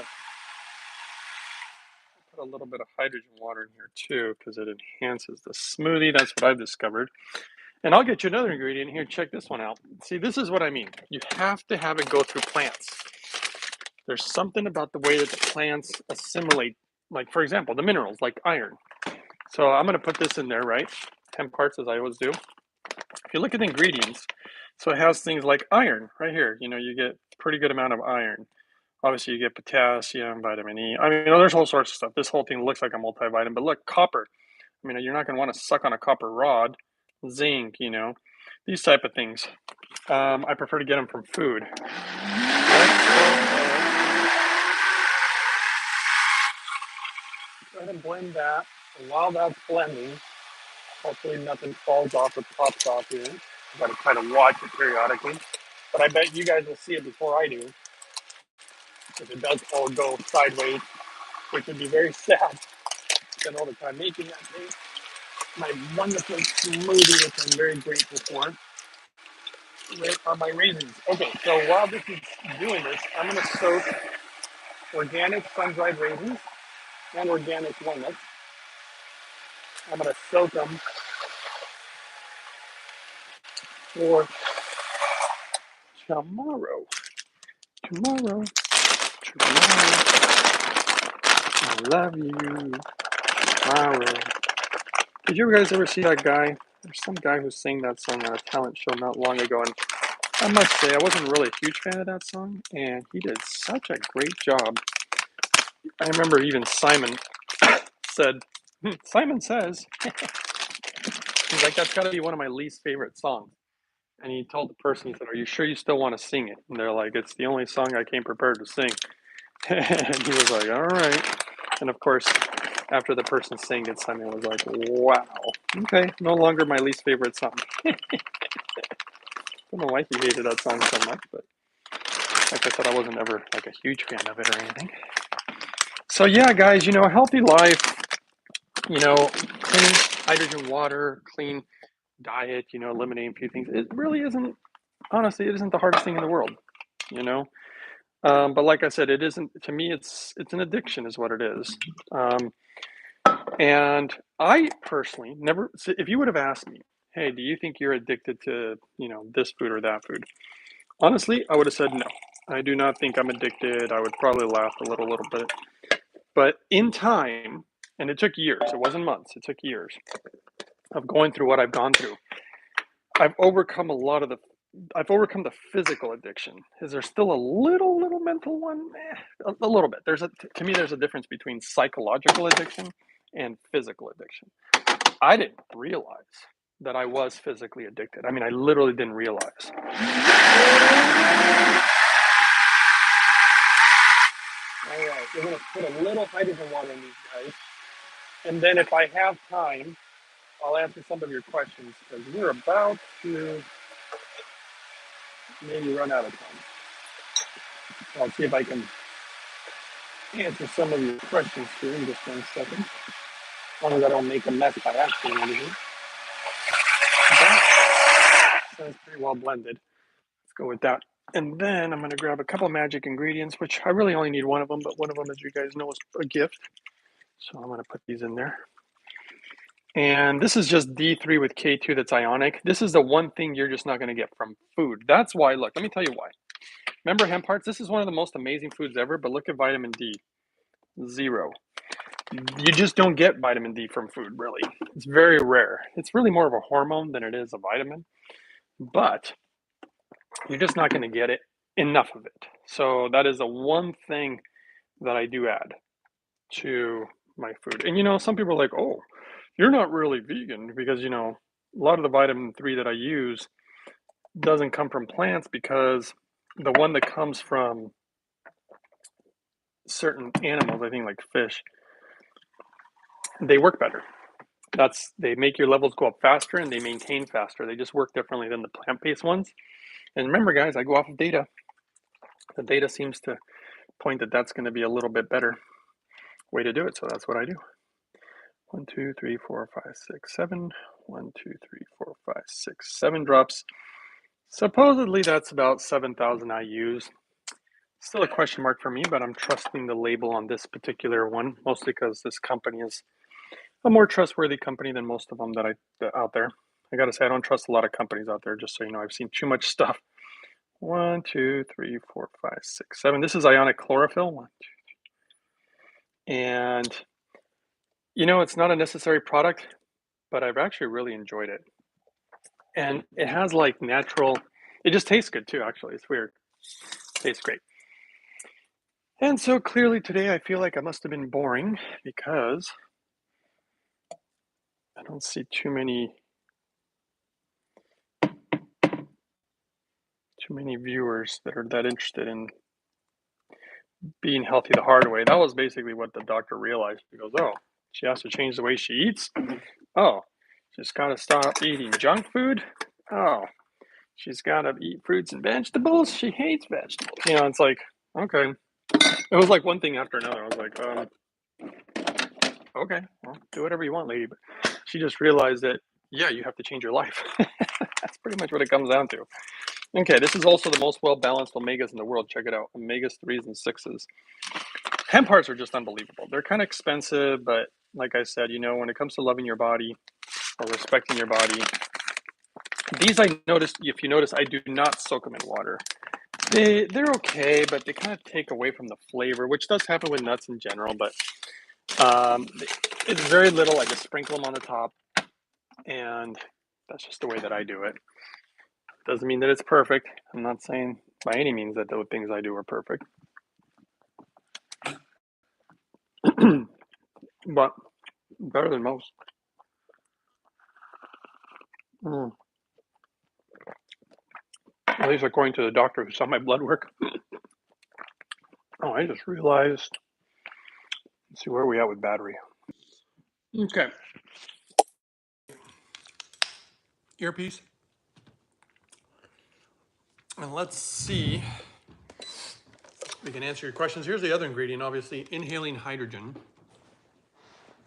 of hydrogen water in here too, because it enhances the smoothie. That's what I've discovered. And I'll get you another ingredient here. Check this one out. See, this is what I mean. You have to have it go through plants. There's something about the way that the plants assimilate, like for example, the minerals like iron. So I'm going to put this in there, right? 10 parts as I always do. If you look at the ingredients, so it has things like iron right here. You get a pretty good amount of iron. Obviously, you get potassium, vitamin E. I mean, there's all sorts of stuff. This whole thing looks like a multivitamin, but look, copper. I mean, you're not going to want to suck on a copper rod. Zinc, these type of things. I prefer to get them from food. Go ahead and blend that. And while that's blending, hopefully nothing falls off or pops off here. I've got to try to watch it periodically. But I bet you guys will see it before I do. If it does all go sideways, which would be very sad. Spend all the time making that thing. My wonderful smoothie, which I'm very grateful for, are my raisins. Okay, so while this is doing this, I'm going to soak organic sun-dried raisins and organic walnuts. I'm going to soak them for tomorrow. Tomorrow. I love you. Tomorrow. Did you guys ever see that guy? There's some guy who sang that song on a talent show not long ago, and I must say I wasn't really a huge fan of that song, and he did such a great job. I remember even Simon said, Simon says, he's like, that's got to be one of my least favorite songs. And he told the person, he said, are you sure you still want to sing it? And they're like, it's the only song I came prepared to sing. And he was like, all right. And of course, after the person saying it, Simon was like, wow, okay, no longer my least favorite song. I don't know why he hated that song so much, but like I said, I wasn't ever like a huge fan of it or anything. So yeah, guys, a healthy life, clean hydrogen water, clean diet, eliminating a few things. It really isn't, honestly, it isn't the hardest thing in the world, you know. But like I said, it isn't, to me, it's an addiction is what it is. Um, and I personally never, so if you would have asked me, hey, do you think you're addicted to, this food or that food? Honestly, I would have said no. I do not think I'm addicted. I would probably laugh a little bit. But in time, and it took years, it wasn't months, it took years of going through what I've gone through. I've overcome I've overcome the physical addiction. Is there still a little mental one? A little bit. To me, there's a difference between psychological addiction and physical addiction. I didn't realize that I was physically addicted. I mean, I literally didn't realize. All right, we're gonna put a little hydrogen water in these guys, and then if I have time, I'll answer some of your questions because we're about to maybe run out of time. I'll see if I can answer some of your questions here in just 1 second. As long as I don't make a mess by accident or anything. That sounds pretty well blended. Let's go with that. And then I'm going to grab a couple magic ingredients, which I really only need one of them, but one of them, as you guys know, is a gift. So I'm going to put these in there. And this is just D3 with K2 that's ionic. This is the one thing you're just not going to get from food. That's why, look, let me tell you why. Remember hemp hearts? This is one of the most amazing foods ever, but look at vitamin D. 0. You just don't get vitamin D from food, really. It's very rare. It's really more of a hormone than it is a vitamin, but you're just not going to get it enough of it. So that is the one thing that I do add to my food. And some people are like, oh, you're not really vegan because, a lot of the vitamin 3 that I use doesn't come from plants because the one that comes from certain animals, I think like fish, they work better. They make your levels go up faster and they maintain faster. They just work differently than the plant-based ones. And remember, guys, I go off of data. The data seems to point that that's going to be a little bit better way to do it. So that's what I do. 1, 2, 3, 4, 5, 6, 7. 1, 2, 3, 4, 5, 6, 7 drops. Supposedly that's about 7,000 IUs. Still a question mark for me, but I'm trusting the label on this particular one, mostly because this company is a more trustworthy company than most of them that out there. I gotta say, I don't trust a lot of companies out there, just so you know. I've seen too much stuff. 1, 2, 3, 4, 5, 6, 7. This is ionic chlorophyll. 1, 2. And it's not a necessary product, but I've actually really enjoyed it. And it has like natural, it just tastes good too, actually. It's weird. It tastes great. And so clearly today I feel like I must have been boring because I don't see too many viewers that are that interested in being healthy the hard way. That was basically what the doctor realized. He goes, oh, she has to change the way she eats. Oh, she's got to stop eating junk food. Oh, she's got to eat fruits and vegetables. She hates vegetables. It's like, okay. It was like one thing after another. I was like, okay, well, do whatever you want, lady. But she just realized that, yeah, you have to change your life. That's pretty much what it comes down to. Okay, this is also the most well-balanced omegas in the world. Check it out, omegas 3s and 6s. Hemp hearts are just unbelievable. They're kind of expensive, but like I said, when it comes to loving your body or respecting your body, these I noticed, if you notice, I do not soak them in water. They're okay, but they kind of take away from the flavor, which does happen with nuts in general, but it's very little. I just sprinkle them on the top, and that's just the way that I do it. Doesn't mean that it's perfect. I'm not saying by any means that the things I do are perfect. But better than most. At least according to the doctor who saw my blood work. Oh, I just realized, let's see where we at with battery. Okay. Earpiece. And let's see if we can answer your questions. Here's the other ingredient, obviously, inhaling hydrogen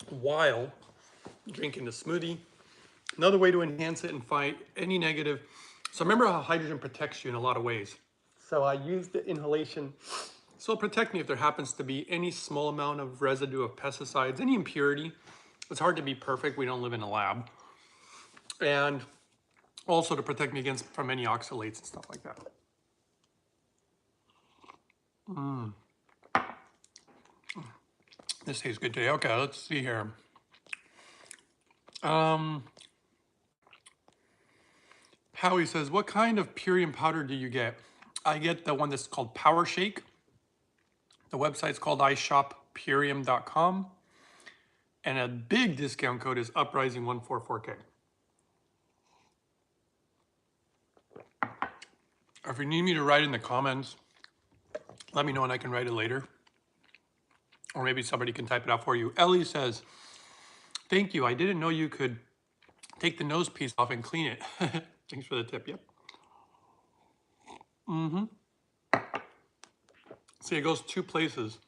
while drinking the smoothie. Another way to enhance it and fight any negative. So remember how hydrogen protects you in a lot of ways. So I use the inhalation. So it'll protect me if there happens to be any small amount of residue of pesticides, any impurity. It's hard to be perfect. We don't live in a lab. And also to protect me against from any oxalates and stuff like that. This tastes good today. Okay, let's see here. Howie says, what kind of Purium powder do you get? I get the one that's called Power Shake. The website's called ishoppurium.com. And a big discount code is Uprising144K. If you need me to write in the comments, let me know and I can write it later. Or maybe somebody can type it out for you. Ellie says, thank you. I didn't know you could take the nose piece off and clean it. Thanks for the tip. Yep. See, it goes two places.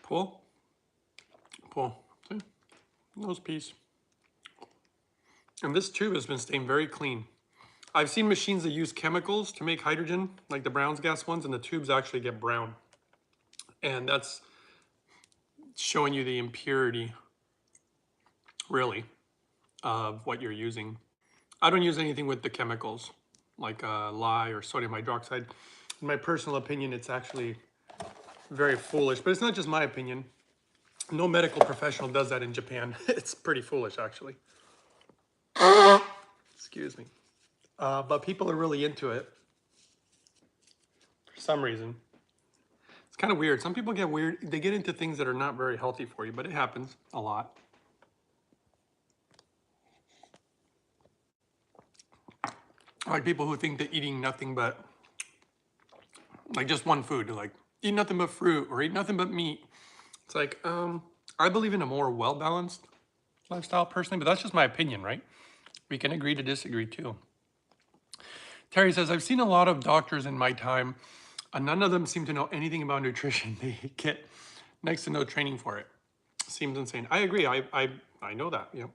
Pull, pull. See? Nose piece. And this tube has been staying very clean. I've seen machines that use chemicals to make hydrogen, like the Brown's gas ones, and the tubes actually get brown. And that's showing you the impurity, really, of what you're using. I don't use anything with the chemicals, like lye or sodium hydroxide. In my personal opinion, it's actually very foolish, but it's not just my opinion. No medical professional does that in Japan. It's pretty foolish, actually. Excuse me. But people are really into it for some reason. It's kind of weird. Some people get weird. They get into things that are not very healthy for you, but it happens a lot. Like people who think that eating nothing but, like just one food, like eat nothing but fruit or eat nothing but meat. It's like, I believe in a more well-balanced lifestyle personally, but that's just my opinion, right? We can agree to disagree too. Terry says, I've seen a lot of doctors in my time, and none of them seem to know anything about nutrition. They get next to no training for it. Seems insane. I agree. I know that. Yep.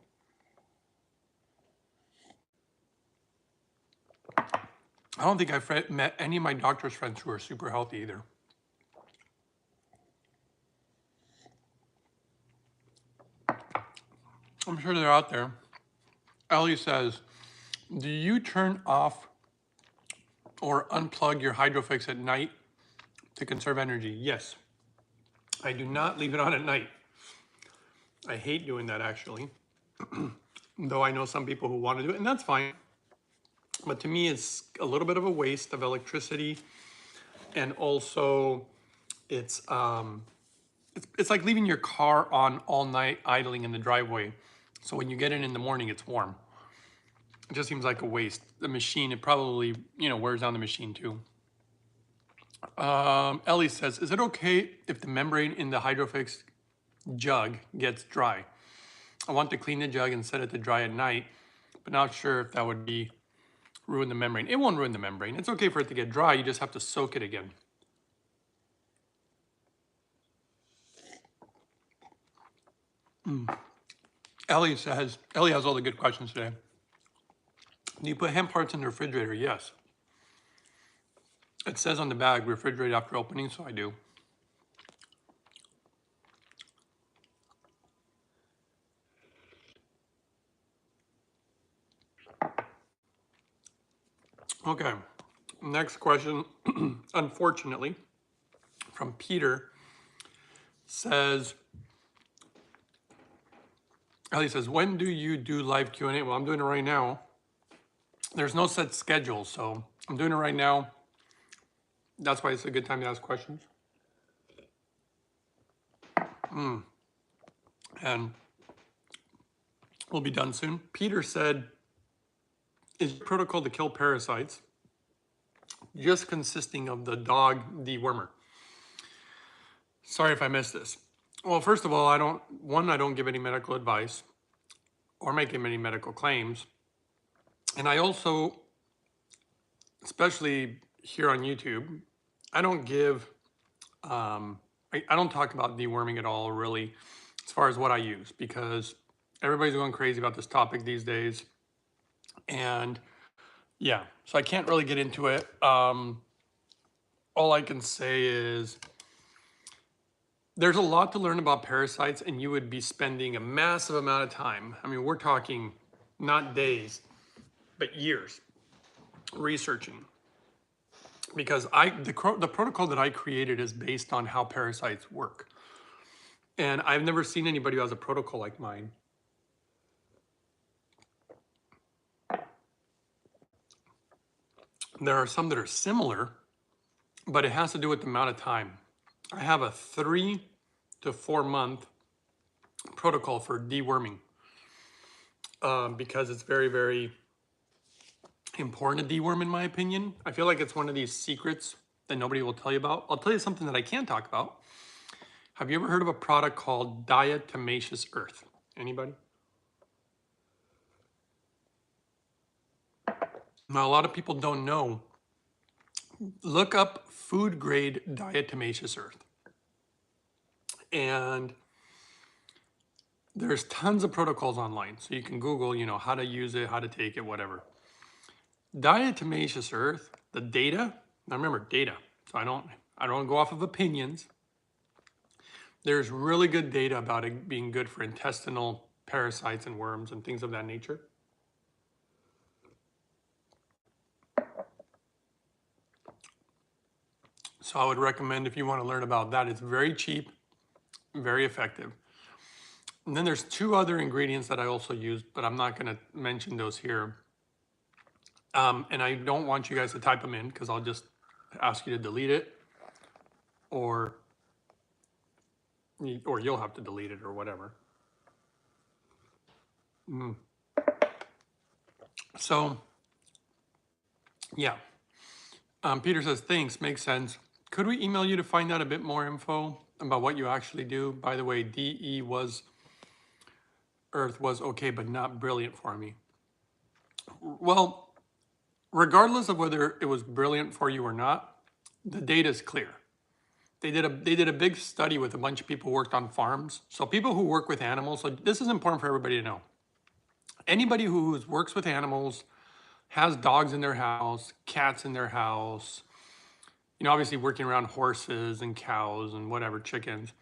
I don't think I've met any of my doctor's friends who are super healthy either. I'm sure they're out there. Ellie says, do you turn off or unplug your Hydrofix at night to conserve energy? Yes. I do not leave it on at night. I hate doing that, actually. Though I know some people who want to do it, and that's fine. But to me, it's a little bit of a waste of electricity. And also, it's like leaving your car on all night idling in the driveway. So when you get in the morning, it's warm. It just seems like a waste. The machine, it probably, wears down the machine too. Ellie says, is it okay if the membrane in the Hydrofix jug gets dry? I want to clean the jug and set it to dry at night, but not sure if that would ruin the membrane. It won't ruin the membrane. It's okay for it to get dry. You just have to soak it again. Ellie has all the good questions today. Do you put hemp parts in the refrigerator? Yes. It says on the bag, refrigerate after opening, so I do. Okay, next question, unfortunately, from Peter, says, Ellie says, when do you do live Q&A? Well, I'm doing it right now. There's no set schedule, so I'm doing it right now. That's why it's a good time to ask questions. And we'll be done soon. Peter said, is your protocol to kill parasites just consisting of the dog dewormer? Sorry if I missed this. Well, first of all, I don't give any medical advice or make any medical claims. And I also, especially here on YouTube, I don't give, I don't talk about deworming at all, really, as far as what I use, because everybody's going crazy about this topic these days. And yeah, so I can't really get into it. All I can say is there's a lot to learn about parasites, and you would be spending a massive amount of time. I mean, we're talking not days, but years researching. Because the protocol that I created is based on how parasites work. And I've never seen anybody who has a protocol like mine. There are some that are similar, but it has to do with the amount of time. I have a 3 to 4 month protocol for deworming because it's very, very important to deworm, in my opinion. I feel like it's one of these secrets that nobody will tell you about. I'll tell you something that I can talk about. Have you ever heard of a product called diatomaceous earth? Anybody? Now, a lot of people don't know. Look up food grade diatomaceous earth. And there's tons of protocols online. So you can Google, how to use it, how to take it, whatever. Diatomaceous earth, the data, now remember data. So I don't go off of opinions. There's really good data about it being good for intestinal parasites and worms and things of that nature. So I would recommend, if you want to learn about that, it's very cheap, very effective. And then there's 2 other ingredients that I also use, but I'm not going to mention those here. And I don't want you guys to type them in because I'll just ask you to delete it, or you'll have to delete it or whatever. So, yeah. Peter says, thanks, makes sense. Could we email you to find out a bit more info about what you actually do? By the way, Earth was okay, but not brilliant for me. Well, regardless of whether it was brilliant for you or not, the data is clear. They did a big study with a bunch of people who worked on farms. So people who work with animals, so this is important for everybody to know. Anybody who works with animals, has dogs in their house, cats in their house, obviously working around horses and cows and whatever, chickens.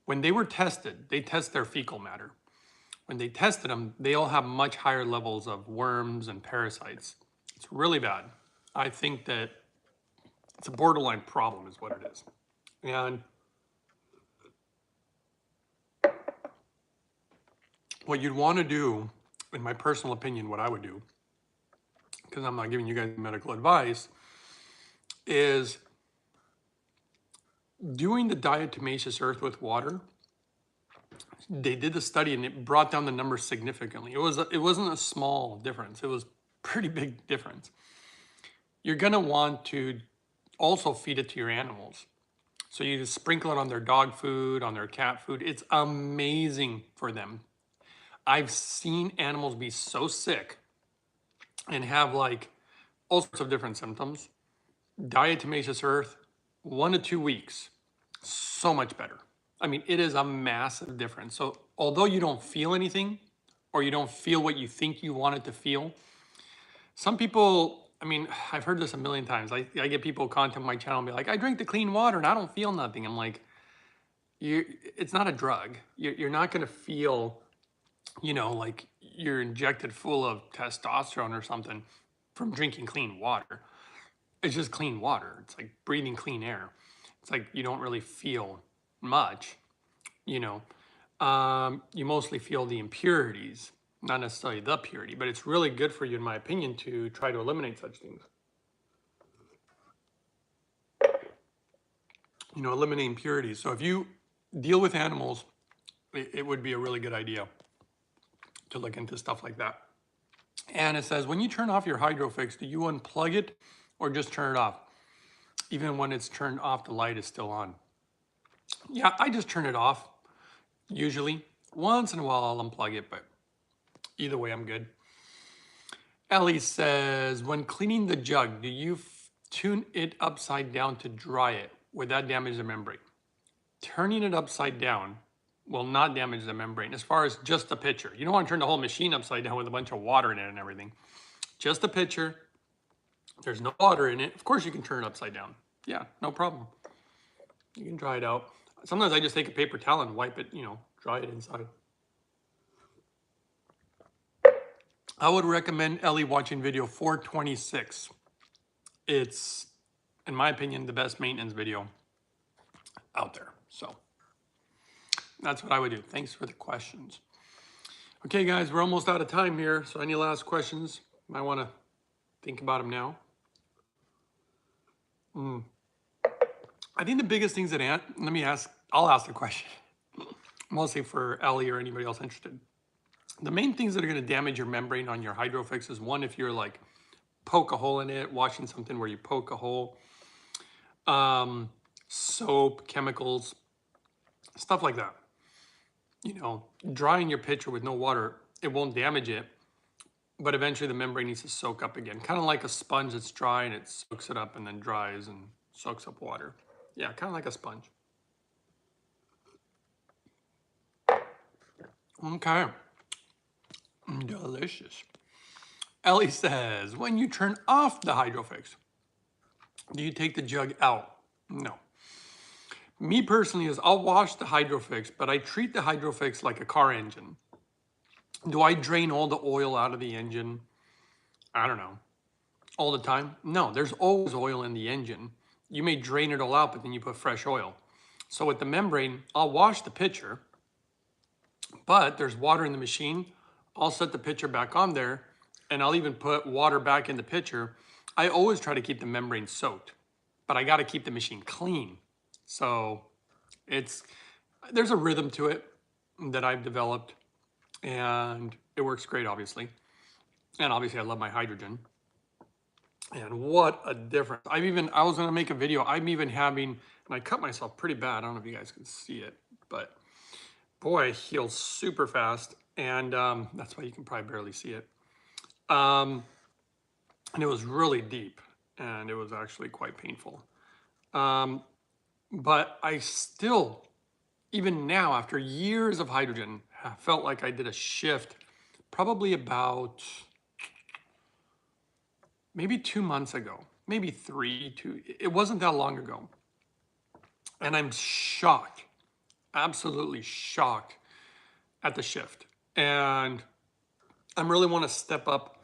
When they were tested, they test their fecal matter. When they tested them, they all have much higher levels of worms and parasites. It's really bad. I think that it's a borderline problem is what it is. And what you'd want to do, in my personal opinion, what I would do, because I'm not giving you guys medical advice, is doing the diatomaceous earth with water. They did the study and it brought down the numbers significantly. It wasn't a small difference. It was pretty big difference. You're going to want to also feed it to your animals. So you just sprinkle it on their dog food, on their cat food. It's amazing for them. I've seen animals be so sick and have like all sorts of different symptoms. Diatomaceous earth, 1 to 2 weeks, so much better. I mean, it is a massive difference. So although you don't feel anything, or you don't feel what you think you want it to feel, some people, I mean, I've heard this a million times. I get people contact my channel and be like, I drink the clean water and I don't feel nothing. I'm like, it's not a drug. You're not going to feel, like you're injected full of testosterone or something from drinking clean water. It's just clean water. It's like breathing clean air. It's like you don't really feel much, You mostly feel the impurities, not necessarily the purity, but it's really good for you, in my opinion, to try to eliminate such things. Eliminating impurities. So if you deal with animals, it would be a really good idea to look into stuff like that. And it says, when you turn off your Hydrofix, do you unplug it or just turn it off? Even when it's turned off, the light is still on. Yeah, I just turn it off, usually. Once in a while, I'll unplug it, but either way, I'm good. Ellie says, when cleaning the jug, do you tune it upside down to dry it? Would that damage the membrane? Turning it upside down will not damage the membrane as far as just the pitcher. You don't want to turn the whole machine upside down with a bunch of water in it and everything. Just the pitcher. There's no water in it. Of course you can turn it upside down. Yeah, no problem. You can dry it out. Sometimes I just take a paper towel and wipe it, dry it inside. I would recommend Ellie watching video 426. It's, in my opinion, the best maintenance video out there. So that's what I would do. Thanks for the questions. Okay, guys, we're almost out of time here. So any last questions? Might want to think about them now. I think the biggest things that I'll ask the question, mostly for Ellie or anybody else interested. The main things that are going to damage your membrane on your Hydrofix is one, if you're like poke a hole in it, washing something where you poke a hole, soap, chemicals, stuff like that. Drying your pitcher with no water, it won't damage it, but eventually the membrane needs to soak up again. Kind of like a sponge that's dry and it soaks it up and then dries and soaks up water. Yeah, kind of like a sponge. Okay. Delicious. Ellie says, when you turn off the Hydrofix, do you take the jug out? No. Me personally is I'll wash the Hydrofix, but I treat the Hydrofix like a car engine. Do I drain all the oil out of the engine? I don't know. All the time? No, there's always oil in the engine. You may drain it all out, but then you put fresh oil. So with the membrane, I'll wash the pitcher, but there's water in the machine. I'll set the pitcher back on there, and I'll even put water back in the pitcher. I always try to keep the membrane soaked, but I got to keep the machine clean. So there's a rhythm to it that I've developed, and it works great, obviously. And obviously I love my hydrogen. And what a difference. I was gonna make a video, I'm even having, and I cut myself pretty bad, I don't know if you guys can see it, but boy, it heals super fast. And that's why you can probably barely see it. And it was really deep, and it was actually quite painful. But I still, even now, after years of hydrogen, I felt like I did a shift probably about maybe 2 months ago, maybe two. It wasn't that long ago. And I'm shocked, absolutely shocked at the shift. And I really want to step up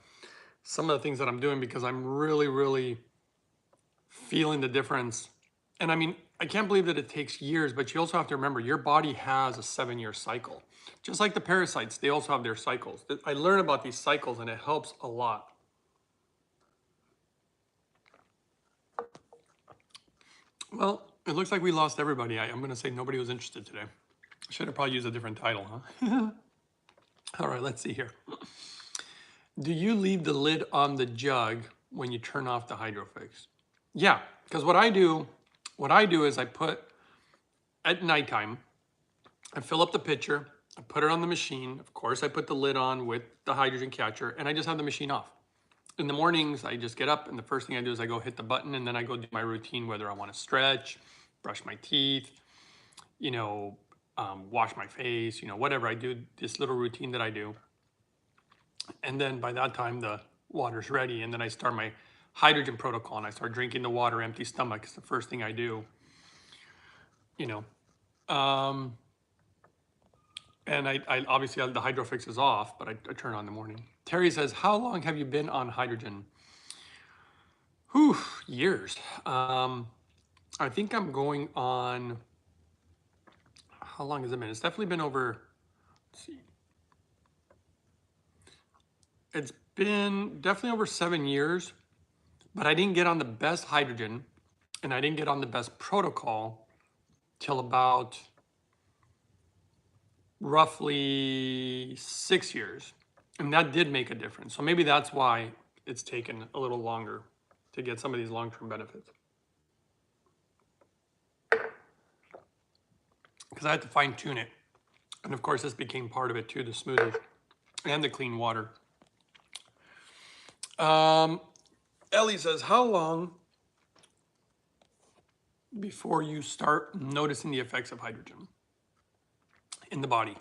some of the things that I'm doing because I'm really, really feeling the difference. And I mean, I can't believe that it takes years, but you also have to remember your body has a 7-year cycle. Just like the parasites, they also have their cycles. I learn about these cycles and it helps a lot. Well, it looks like we lost everybody. I'm going to say nobody was interested today. Should have probably used a different title, huh? All right, let's see here. Do you leave the lid on the jug when you turn off the Hydrofix? Yeah, because what I do is I put, at nighttime, I fill up the pitcher, I put it on the machine. Of course, I put the lid on with the hydrogen catcher, and I just have the machine off. In the mornings, I just get up, and the first thing I do is I go hit the button, and then I go do my routine, whether I want to stretch, brush my teeth, wash my face, whatever. I do this little routine that I do. And then by that time, the water's ready, and then I start my hydrogen protocol, and I start drinking the water empty stomach. It's the first thing I do, and I obviously the Hydrofix is off, but I turn on in the morning. Terry says, how long have you been on hydrogen? Whew, years. I think I'm going on, how long has it been? It's definitely been over, let's see. It's been definitely over 7 years, but I didn't get on the best hydrogen and I didn't get on the best protocol till about roughly 6 years. And that did make a difference. So maybe that's why it's taken a little longer to get some of these long-term benefits. because I had to fine tune it. And of course, this became part of it too, the smoothie and the clean water. Ellie says, how long before you start noticing the effects of hydrogen in the body?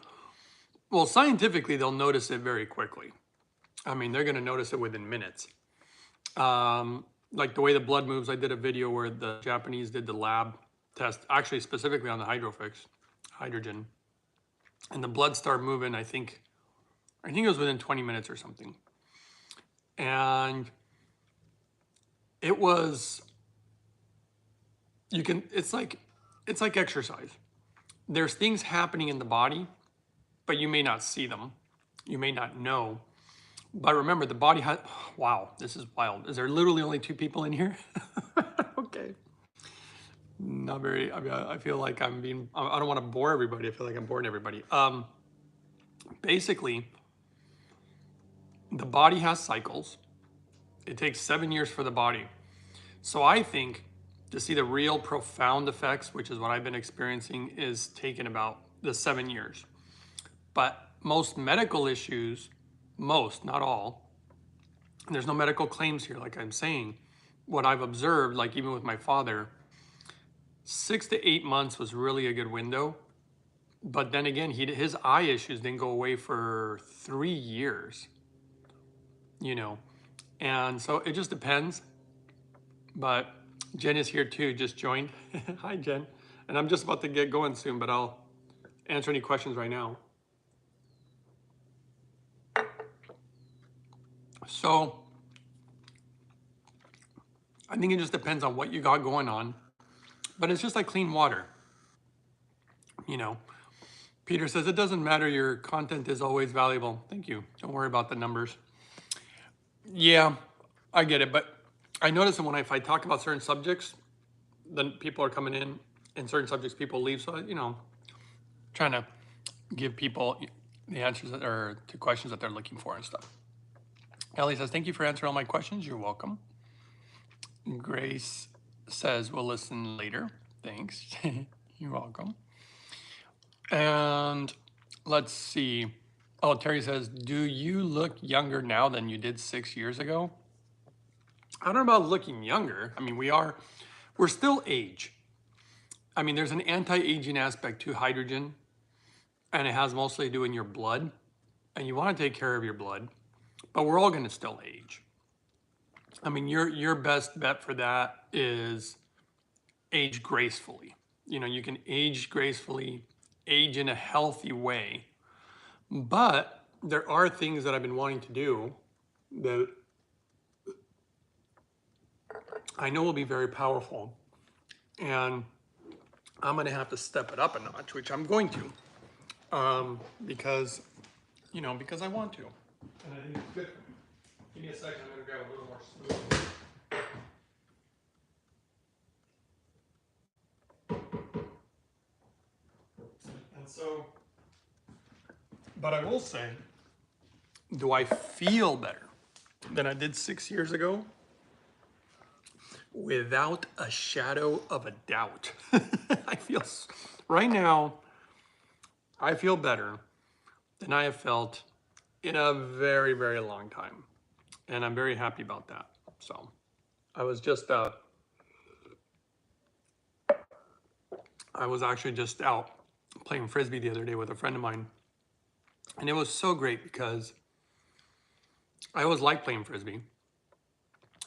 Well, scientifically, they'll notice it very quickly. I mean, they're going to notice it within minutes. Like the way the blood moves, I did a video where the Japanese did the lab test, actually specifically on the Hydrofix, hydrogen. And the blood started moving, I think it was within 20 minutes or something. And it was, it's like exercise. There's things happening in the body, but you may not see them. You may not know. But remember, the body has, wow, this is wild. Is there literally only 2 people in here? Okay. Not very, I mean, I feel like I don't want to bore everybody. I feel like I'm boring everybody. Basically, the body has cycles. It takes 7 years for the body. So I think to see the real profound effects, which is what I've been experiencing, is taking about the 7 years. But most medical issues, not all, there's no medical claims here, like I'm saying. What I've observed, like even with my father, 6 to 8 months was really a good window. But then again, his eye issues didn't go away for 3 years, And so it just depends. But Jen is here too, just joined. Hi, Jen. And I'm just about to get going soon, but I'll answer any questions right now. So I think it just depends on what you got going on. But it's just like clean water. Peter says, it doesn't matter. Your content is always valuable. Thank you. Don't worry about the numbers. Yeah, I get it. But I notice that if I talk about certain subjects, then people are coming in, and certain subjects people leave. So, trying to give people the answers to questions that they're looking for and stuff. Ellie says, thank you for answering all my questions. You're welcome. Grace says, we'll listen later. Thanks. You're welcome. And let's see. Oh, Terry says, do you look younger now than you did 6 years ago? I don't know about looking younger. I mean, we're still age. I mean, there's an anti-aging aspect to hydrogen, and it has mostly to do in your blood, and you want to take care of your blood, but we're all going to still age. I mean, your best bet for that is age gracefully. You can age gracefully, age in a healthy way, but there are things that I've been wanting to do that I know will be very powerful, and I'm going to have to step it up a notch, which I'm going to, because I want to, and I think it's good. Give me a second. I'm going to grab a little more smoothie. And so, but I will say, do I feel better than I did 6 years ago? Without a shadow of a doubt. Right now, I feel better than I have felt in a very, very long time. And I'm very happy about that. So I was actually just out playing Frisbee the other day with a friend of mine. And it was so great because I always liked playing Frisbee.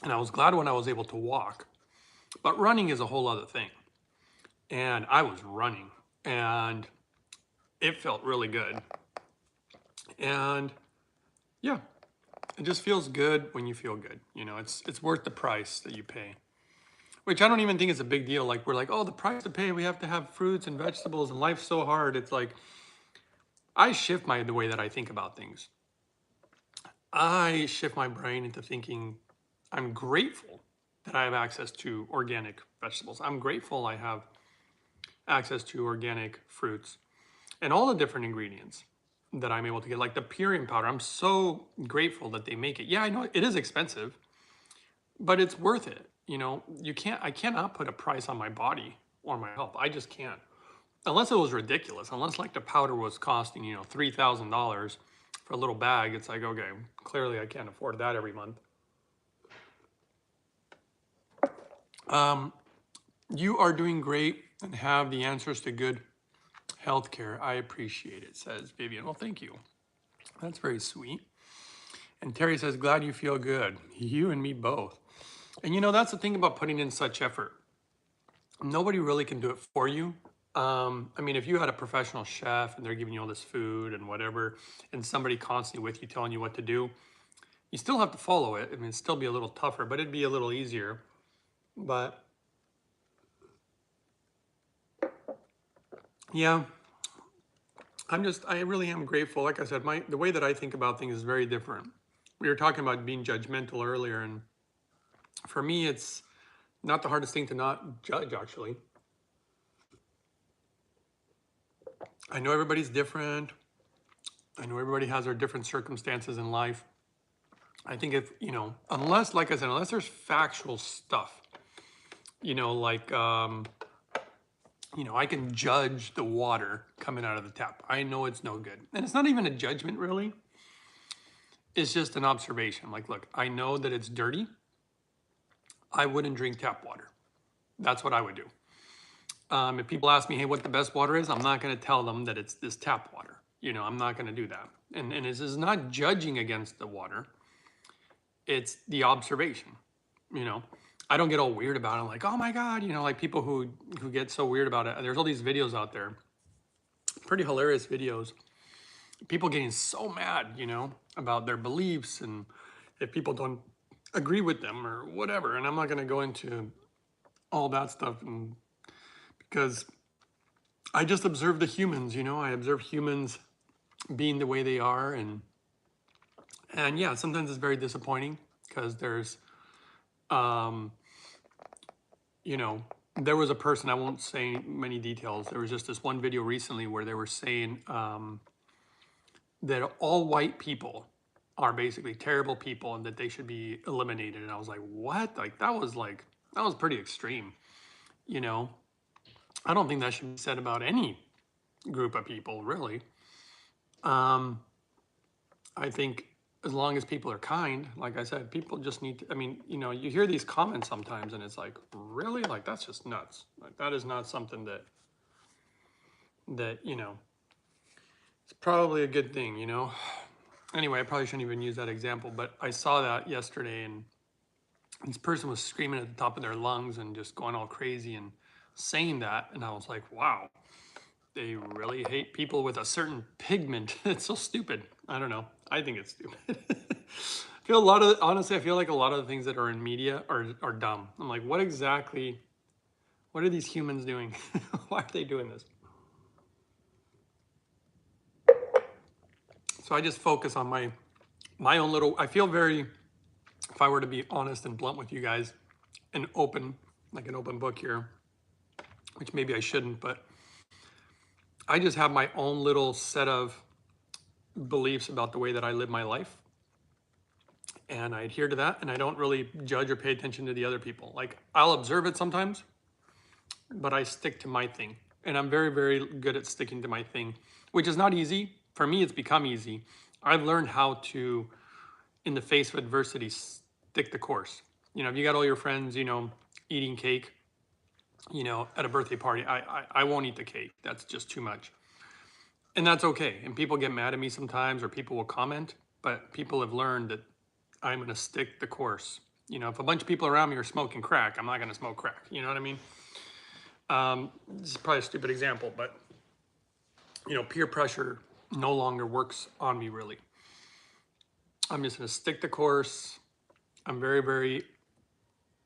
And I was glad when I was able to walk. But running is a whole other thing. And I was running, and it felt really good. And yeah, it just feels good when you feel good. It's worth the price that you pay, which I don't even think is a big deal. Like, we're like, oh, the price to pay, we have to have fruits and vegetables, and life's so hard. It's like, I shift the way that I think about things. I shift my brain into thinking I'm grateful that I have access to organic vegetables. I'm grateful I have access to organic fruits and all the different ingredients that I'm able to get, like the purine powder. I'm so grateful that they make it. Yeah, I know it is expensive, but it's worth it. I cannot put a price on my body or my health. I just can't. unless it was ridiculous, unless like the powder was costing, you know, $3,000 for a little bag, it's like, okay, clearly I can't afford that every month. You are doing great and have the answers to good healthcare. I appreciate it, says Vivian. Well, thank you. That's very sweet. And Terry says, glad you feel good. You and me both. And you know, that's the thing about putting in such effort. Nobody really can do it for you. I mean, if you had a professional chef and they're giving you all this food and whatever, and somebody constantly with you telling you what to do, you still have to follow it. I mean, it'd still be a little tougher, but it'd be a little easier. But yeah, I really am grateful. Like I said, the way that I think about things is very different. We were talking about being judgmental earlier, and for me, it's not the hardest thing to not judge, actually. I know everybody's different. I know everybody has their different circumstances in life. I think if, you know, unless, like I said, unless there's factual stuff, you know, like, you know, I can judge the water coming out of the tap. I know it's no good. And it's not even a judgment, really. It's just an observation. Like, look, I know that it's dirty. I wouldn't drink tap water. That's what I would do. If people ask me, hey, what the best water is, I'm not going to tell them that it's this tap water. You know, I'm not going to do that. And this is not judging against the water. It's the observation, you know. I don't get all weird about it. I'm like, oh my God, you know, like people who get so weird about it. There's all these videos out there, pretty hilarious videos. People getting so mad, you know, about their beliefs and if people don't agree with them or whatever. And I'm not going to go into all that stuff and because I just observe the humans, you know, I observe humans being the way they are. And yeah, sometimes it's very disappointing because there's, you know, there was a person, I won't say many details. There was just this one video recently where they were saying that all white people are basically terrible people and that they should be eliminated. And I was like, what? Like, that was pretty extreme, you know? I don't think that should be said about any group of people, really. I think as long as people are kind, like I said, people just need to, I mean, you know, you hear these comments sometimes and it's like, really? Like, that's just nuts. Like, that is not something that, you know, it's probably a good thing, you know? Anyway, I probably shouldn't even use that example, but I saw that yesterday and this person was screaming at the top of their lungs and just going all crazy and saying that. And I was like, wow, they really hate people with a certain pigment. It's so stupid. I don't know. I think it's stupid. I feel honestly, I feel like a lot of the things that are in media are dumb. I'm like, what are these humans doing? Why are they doing this? So I just focus on my own little, I feel very, if I were to be honest and blunt with you guys and open, like an open book here, which maybe I shouldn't, but I just have my own little set of beliefs about the way that I live my life. And I adhere to that, and I don't really judge or pay attention to the other people. Like, I'll observe it sometimes, but I stick to my thing. And I'm very, very good at sticking to my thing, which is not easy. For me, it's become easy. I've learned how to, in the face of adversity, stick the course. You know, if you got all your friends, you know, eating cake, you know, at a birthday party, I won't eat the cake. That's just too much. And that's okay. And people get mad at me sometimes or people will comment, but people have learned that I'm going to stick the course. You know, if a bunch of people around me are smoking crack, I'm not going to smoke crack. You know what I mean? This is probably a stupid example, but, you know, peer pressure no longer works on me, really. I'm just going to stick the course. I'm very, very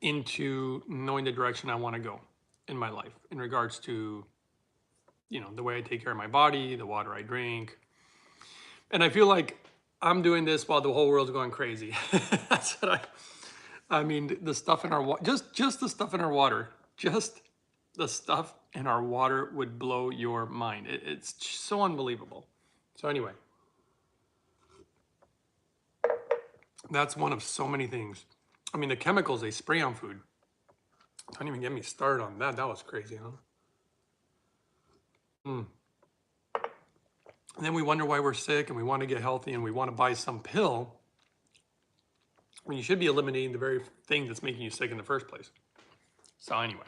into knowing the direction I want to go in my life in regards to, you know, the way I take care of my body, the water I drink. And I feel like I'm doing this while the whole world's going crazy. That's what I mean, the stuff in our water, just the stuff in our water, just the stuff in our water would blow your mind. It's so unbelievable. So anyway, that's one of so many things. I mean, the chemicals they spray on food. Don't even get me started on that. That was crazy, huh? And then we wonder why we're sick and we want to get healthy and we want to buy some pill when you should be eliminating the very thing that's making you sick in the first place. So anyway,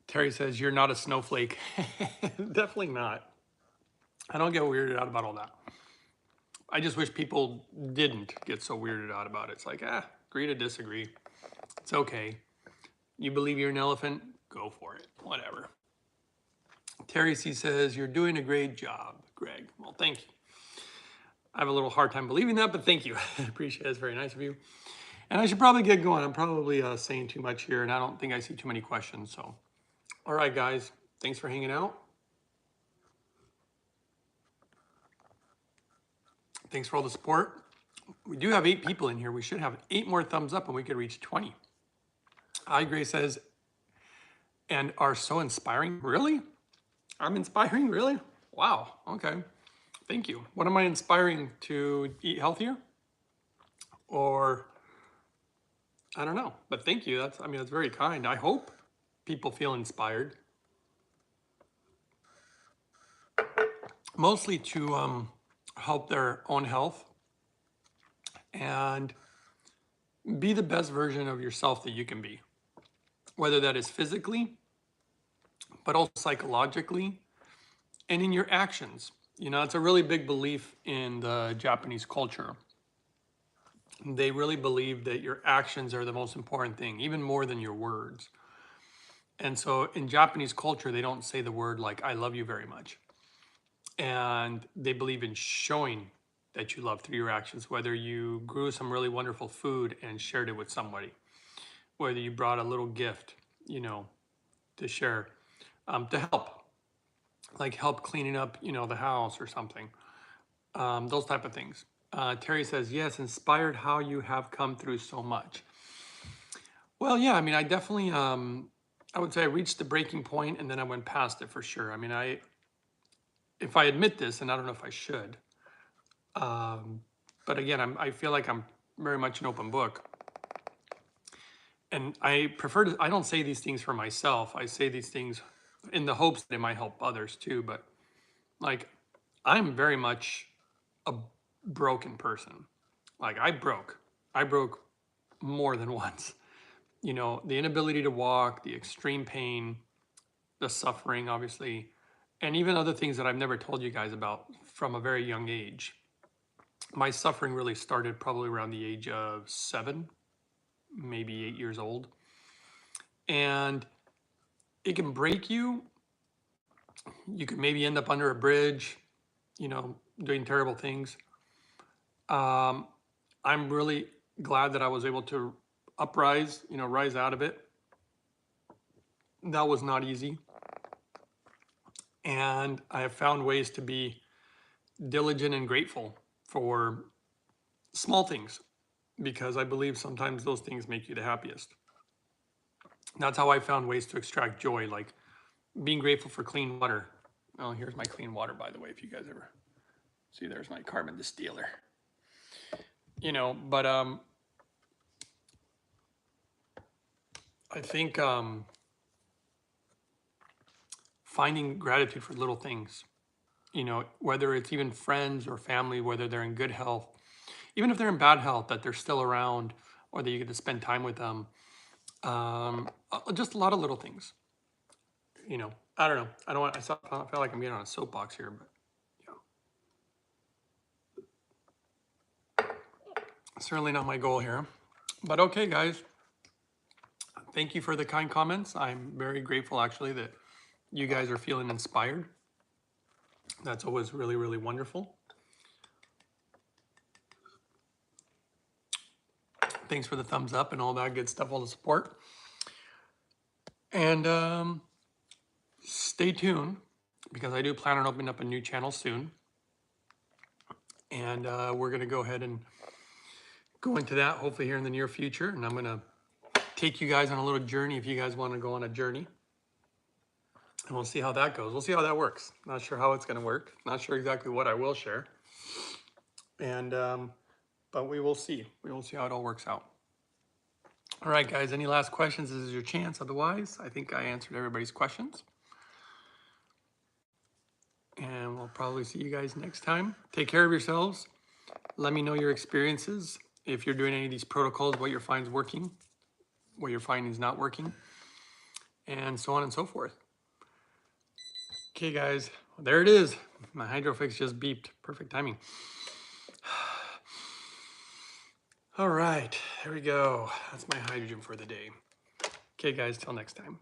Terry says, you're not a snowflake. Definitely not. I don't get weirded out about all that. I just wish people didn't get so weirded out about it. It's like, agree to disagree. It's okay. You believe you're an elephant? Go for it. Whatever. Terry C says, you're doing a great job, Greg. Well, thank you. I have a little hard time believing that, but thank you. I appreciate it. It's very nice of you. And I should probably get going. I'm probably saying too much here, and I don't think I see too many questions. So, all right, guys. Thanks for hanging out. Thanks for all the support. We do have 8 people in here. We should have 8 more thumbs up and we could reach 20. I Gray says, and are so inspiring. Really? I'm inspiring? Really? Wow. Okay. Thank you. What am I inspiring to eat healthier? Or I don't know, but thank you. That's very kind. I hope people feel inspired. Mostly to help their own health and be the best version of yourself that you can be. Whether that is physically, but also psychologically, and in your actions. You know, it's a really big belief in the Japanese culture. They really believe that your actions are the most important thing, even more than your words. And so in Japanese culture, they don't say the word like, I love you very much. And they believe in showing that you love through your actions, whether you grew some really wonderful food and shared it with somebody, whether you brought a little gift, you know, to share, to help, like help cleaning up, you know, the house or something, those type of things. Terry says, yes, inspired how you have come through so much. Well, yeah, I mean, I definitely, I would say I reached the breaking point and then I went past it for sure. I mean, if I admit this, and I don't know if I should, but again, I feel like I'm very much an open book. And I prefer to, I don't say these things for myself. I say these things in the hopes that it might help others too. But like, I'm very much a broken person. Like I broke more than once. You know, the inability to walk, the extreme pain, the suffering, obviously, and even other things that I've never told you guys about from a very young age. My suffering really started probably around the age of 7, maybe 8 years old. And it can break you. You could maybe end up under a bridge, you know, doing terrible things. I'm really glad that I was able to uprise, you know, rise out of it. That was not easy. And I have found ways to be diligent and grateful for small things because I believe sometimes those things make you the happiest. That's how I found ways to extract joy, like being grateful for clean water. Oh, here's my clean water, by the way, if you guys ever see, there's my carbon distiller. You know, but I think finding gratitude for little things, you know, whether it's even friends or family, whether they're in good health, even if they're in bad health, that they're still around or that you get to spend time with them. Just a lot of little things, you know. I don't know. I don't want, I feel like I'm getting on a soapbox here, but yeah. Certainly not my goal here. But okay, guys. Thank you for the kind comments. I'm very grateful actually that you guys are feeling inspired. That's always really, really wonderful. Thanks for the thumbs up and all that good stuff, all the support. And stay tuned because I do plan on opening up a new channel soon. And we're going to go ahead and go into that hopefully here in the near future. And I'm going to take you guys on a little journey if you guys want to go on a journey. And we'll see how that goes. We'll see how that works. Not sure how it's going to work. Not sure exactly what I will share. And but we will see. We will see how it all works out. All right, guys, any last questions? This is your chance. Otherwise, I think I answered everybody's questions. I'll probably see you guys next time. Take care of yourselves. Let me know your experiences. If you're doing any of these protocols, what you're finding is working, what you're finding is not working, and so on and so forth. Okay, guys, well, there it is. My Hydrofix just beeped. Perfect timing. All right, there we go. That's my hydrogen for the day. Okay, guys, till next time.